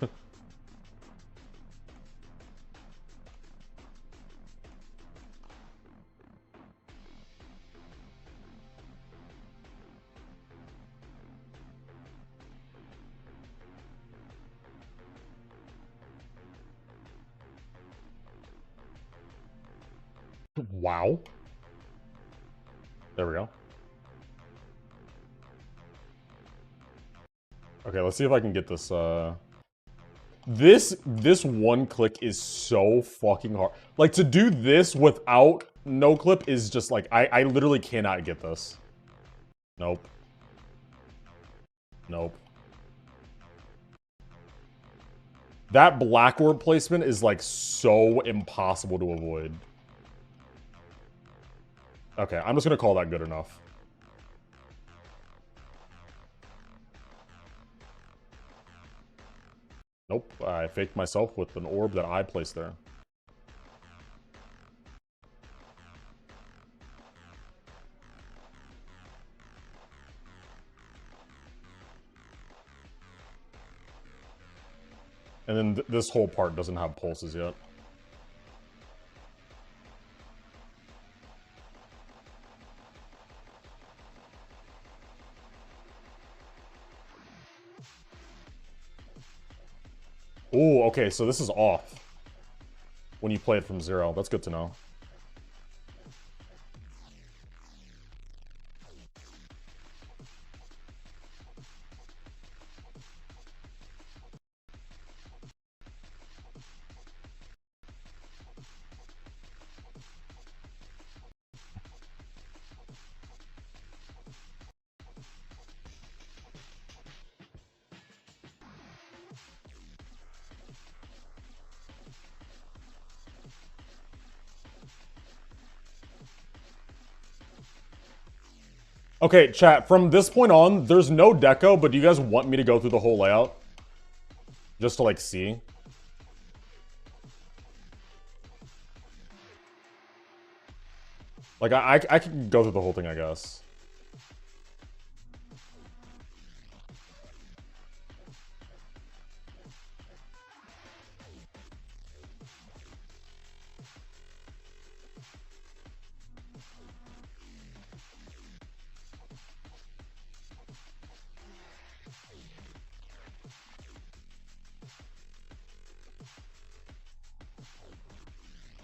Wow. There we go. Okay, let's see if I can get this, This one click is so fucking hard. Like, to do this without no clip is just like, I literally cannot get this. Nope. That black orb placement is, like, so impossible to avoid. Okay, I'm just gonna call that good enough. Nope, I faked myself with an orb that I placed there. And then this whole part doesn't have pulses yet. Oh, okay, so this is off when you play it from 0. That's good to know. Okay, chat, from this point on, there's no deco, but do you guys want me to go through the whole layout? Just to, like, see? Like, I can go through the whole thing, I guess.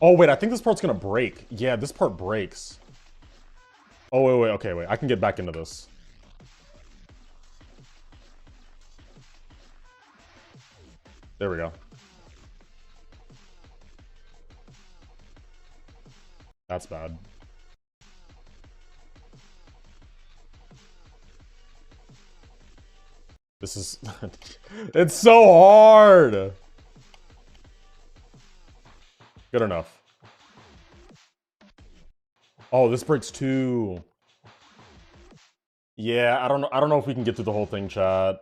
Oh, wait, I think this part's gonna break. Yeah, this part breaks. Oh, wait, okay, wait. I can get back into this. There we go. That's bad. This is... It's so hard! Good enough. Oh, this breaks too. Yeah, I don't know if we can get through the whole thing, chat.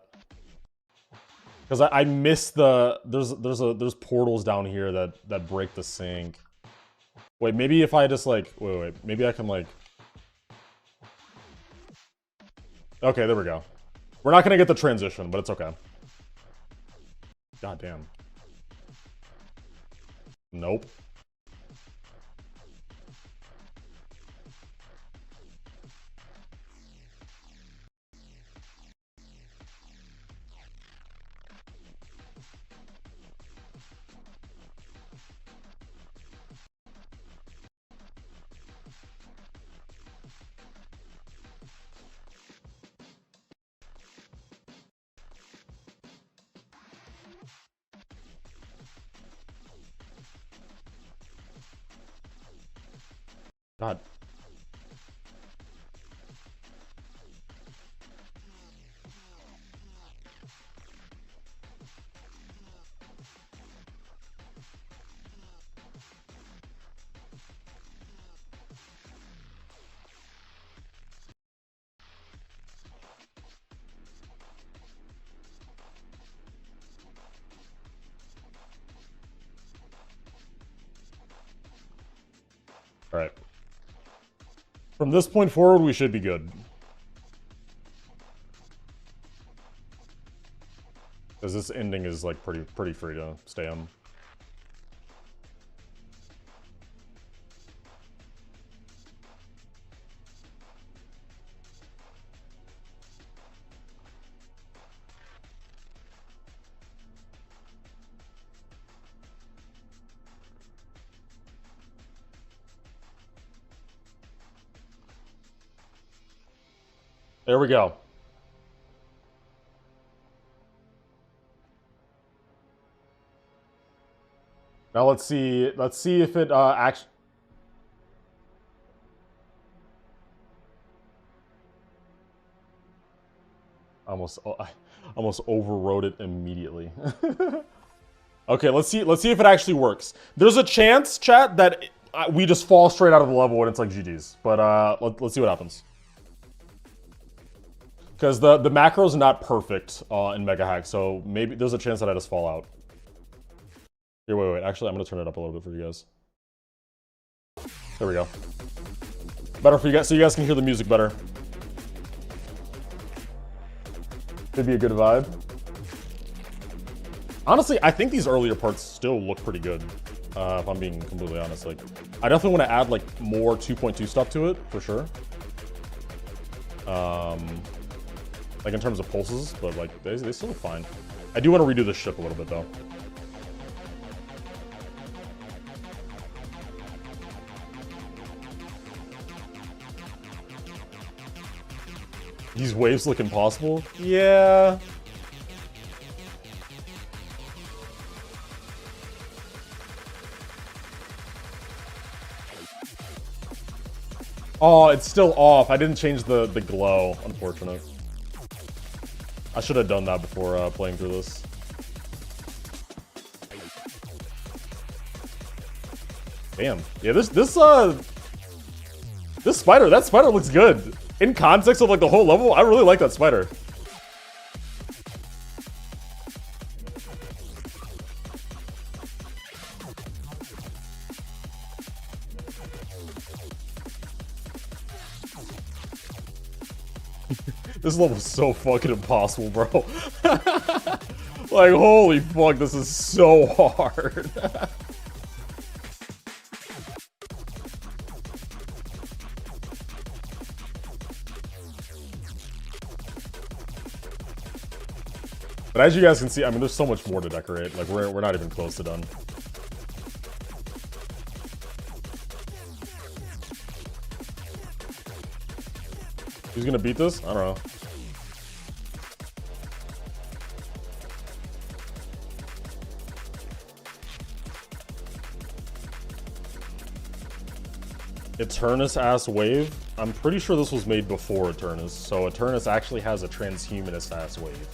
Because I missed the... There's portals down here that break the sync. Wait, maybe if I just, like... Wait. Maybe I can, like... Okay, there we go. We're not gonna get the transition, but it's okay. God damn. Nope. God. All right. From this point forward, we should be good. Because this ending is like pretty free to stay on. There we go. Now let's see if it actually. Almost overrode it immediately. Okay, let's see if it actually works. There's a chance, chat, that we just fall straight out of the level and it's like GG's. But let's see what happens. Because the macro's not perfect in Mega Hack, so maybe there's a chance that I just fall out. Here, wait. Actually, I'm gonna turn it up a little bit for you guys. There we go. Better for you guys, so you guys can hear the music better. Could be a good vibe. Honestly, I think these earlier parts still look pretty good. If I'm being completely honest, like, I definitely want to add like more 2.2 stuff to it for sure. Like in terms of pulses, but like they still look fine. I do want to redo this ship a little bit though. These waves look impossible? Yeah. Oh, it's still off. I didn't change the glow, unfortunate. I should have done that before playing through this. Damn. Yeah, this spider, that spider looks good. In context of like the whole level, I really like that spider. This level's so fucking impossible, bro. Like, holy fuck, this is so hard. But as you guys can see, I mean, there's so much more to decorate. Like, we're not even close to done. Who's gonna beat this? I don't know. Eternus-ass wave? I'm pretty sure this was made before Eternus, so Eternus actually has a transhumanist-ass wave.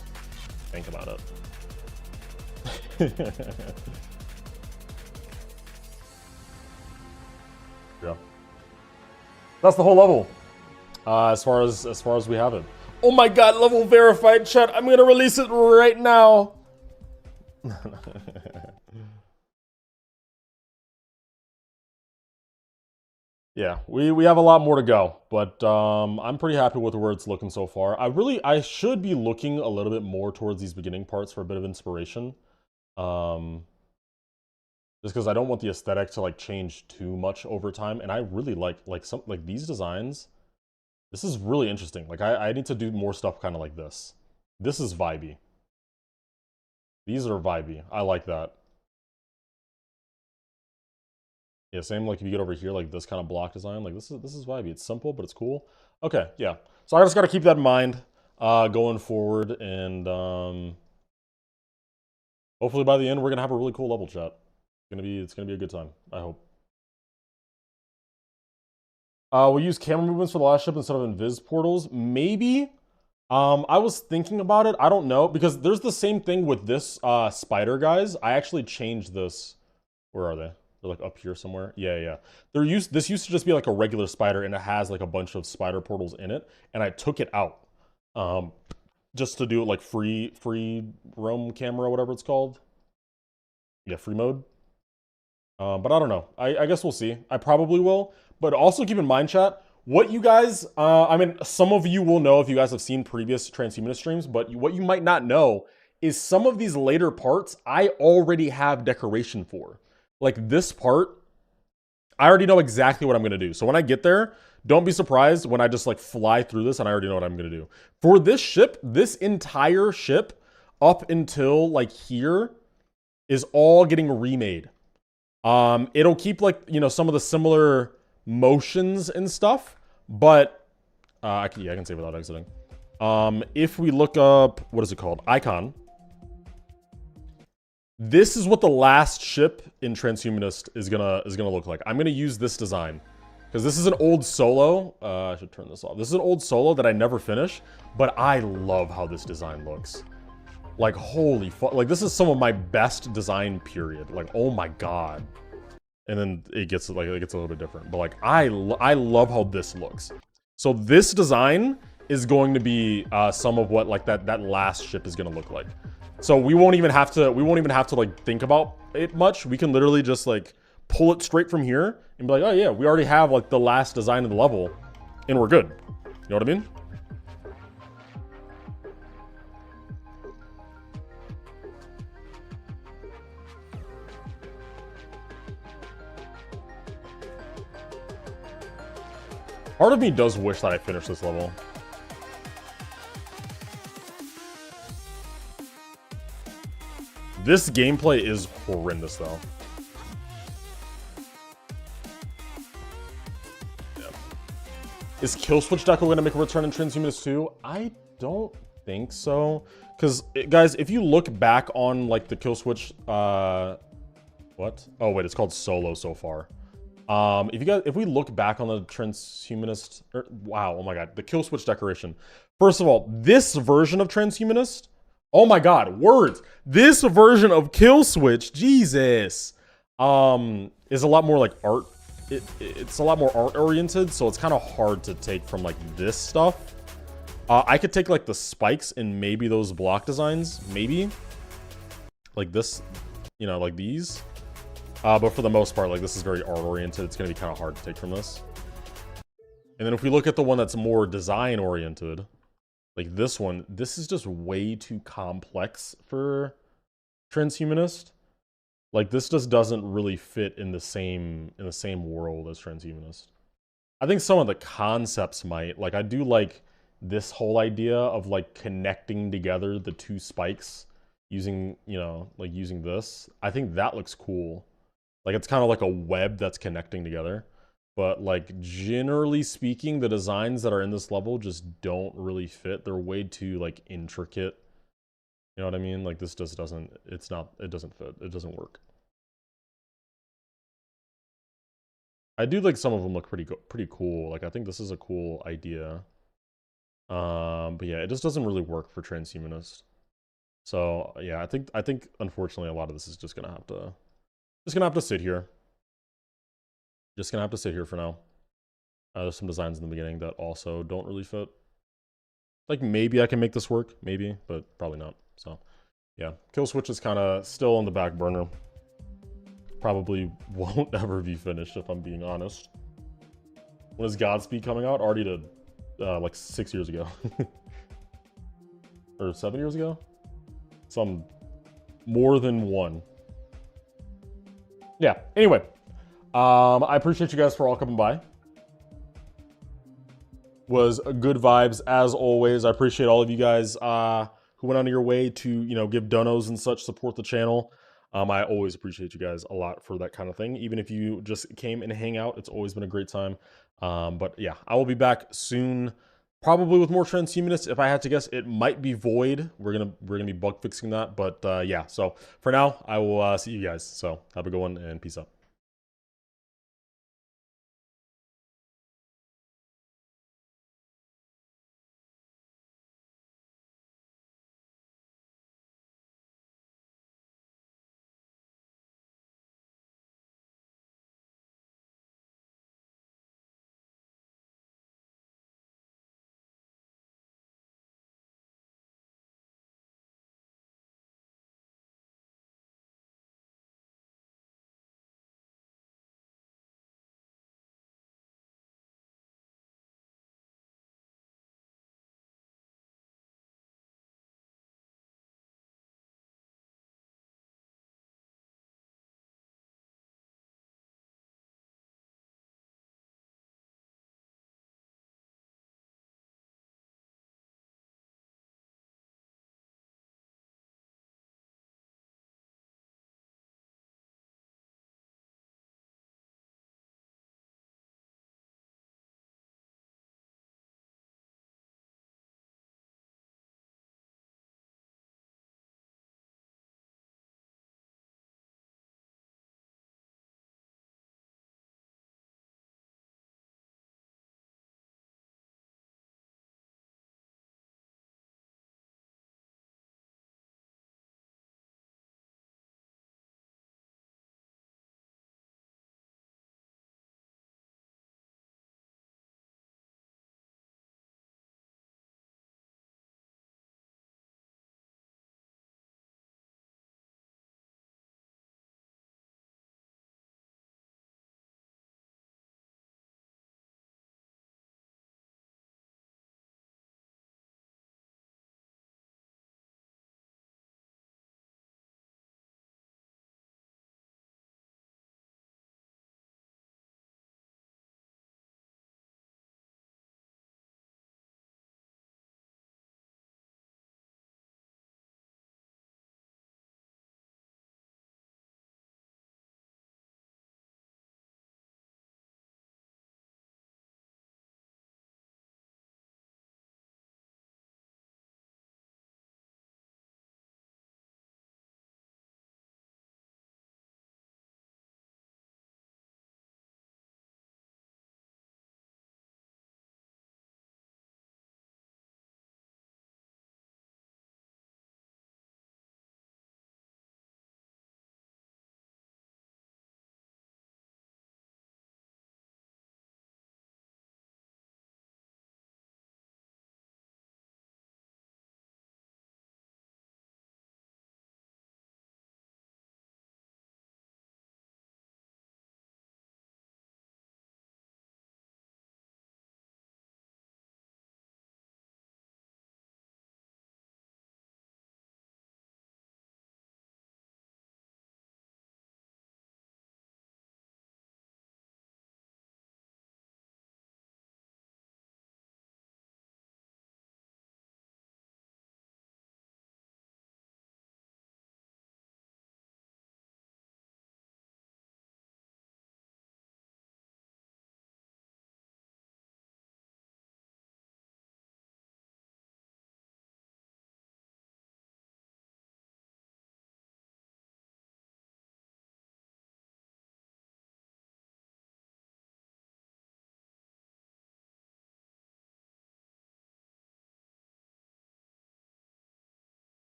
Think about it. Yeah. That's the whole level. As far as we have it. Oh my god, level verified, chat. I'm gonna release it right now. Yeah, we have a lot more to go, but I'm pretty happy with where it's looking so far. I should be looking a little bit more towards these beginning parts for a bit of inspiration. Just because I don't want the aesthetic to like change too much over time, and I really like these designs. This is really interesting. Like I need to do more stuff kind of like this. This is vibey. These are vibey. I like that. Yeah, same like if you get over here, like this kind of block design, like this is vibey. It's simple, but it's cool. Okay, yeah. So I just gotta keep that in mind going forward, and hopefully by the end we're gonna have a really cool level, chat. It's gonna be a good time, I hope. We'll use camera movements for the last ship instead of invis portals. Maybe. I was thinking about it. I don't know, because there's the same thing with this spider, guys. I actually changed this. Where are they? They're like up here somewhere. Yeah. This used to just be like a regular spider, and it has like a bunch of spider portals in it, and I took it out. Just to do it like free roam camera, whatever it's called. Yeah, free mode. But I don't know. I guess we'll see. I probably will. But also keep in mind, chat, what you guys, I mean, some of you will know if you guys have seen previous transhumanist streams, but what you might not know is some of these later parts I already have decoration for. Like this part, I already know exactly what I'm going to do. So when I get there, don't be surprised when I just like fly through this and I already know what I'm going to do. For this ship, this entire ship up until like here is all getting remade. It'll keep like, you know, some of the similar motions and stuff, but I can save without exiting. If we look up, what is it called? Icon. This is what the last ship in Transhumanist is gonna look like. I'm gonna use this design because this is an old solo. I should turn this off. This is an old solo that I never finished, but I love how this design looks. Like, holy fuck. Like, this is some of my best design, period. Like, oh my god. And then it gets a little bit different. But, like, I love how this looks. So this design is going to be some of what, like, that last ship is going to look like. So we won't even have to, like, think about it much. We can literally just, like, pull it straight from here and be like, oh, yeah, we already have, like, the last design of the level. And we're good. You know what I mean? Part of me does wish that I finished this level. This gameplay is horrendous, though. Yeah. Is Killswitch Deco going to make a return in Transhumanist 2? I don't think so. Because, guys, if you look back on, like, the Killswitch... what? Oh, wait, it's called Solo so far. If we look back on the Transhumanist, wow, oh my god, the Killswitch decoration. First of all, this version of Transhumanist, oh my god, words. This version of Killswitch, Jesus, is a lot more like art. It's a lot more art oriented, so it's kind of hard to take from like this stuff. I could take like the spikes and maybe those block designs, maybe like this, you know, like these. But for the most part, like, this is very art-oriented. It's going to be kind of hard to take from this. And then if we look at the one that's more design-oriented, like this one, this is just way too complex for Transhumanist. Like, this just doesn't really fit in the same world as Transhumanist. I think some of the concepts might. Like, I do like this whole idea of, like, connecting together the two spikes using, you know, like, using this. I think that looks cool. Like, it's kind of like a web that's connecting together. But, like, generally speaking, the designs that are in this level just don't really fit. They're way too, like, intricate. You know what I mean? Like, this just doesn't, it doesn't fit. It doesn't work. I do like some of them look pretty cool. Like, I think this is a cool idea. But yeah, it just doesn't really work for Transhumanist. So, yeah, I think unfortunately a lot of this is just gonna have to sit here. Just gonna have to sit here for now. There's some designs in the beginning that also don't really fit. Like, maybe I can make this work, maybe, but probably not. So, yeah. Killswitch is kind of still on the back burner. Probably won't ever be finished, if I'm being honest. When is Godspeed coming out? Already did, like 6 years ago. Or 7 years ago? Some more than one. Yeah, anyway. I appreciate you guys for all coming by. Was good vibes as always. I appreciate all of you guys who went out of your way to, you know, give donos and such, support the channel. I always appreciate you guys a lot for that kind of thing. Even if you just came and hang out, it's always been a great time. But yeah, I will be back soon, probably with more Transhumanists. If I had to guess, it might be Void. We're gonna be bug fixing that. But yeah, so for now, I will see you guys. So have a good one and peace out.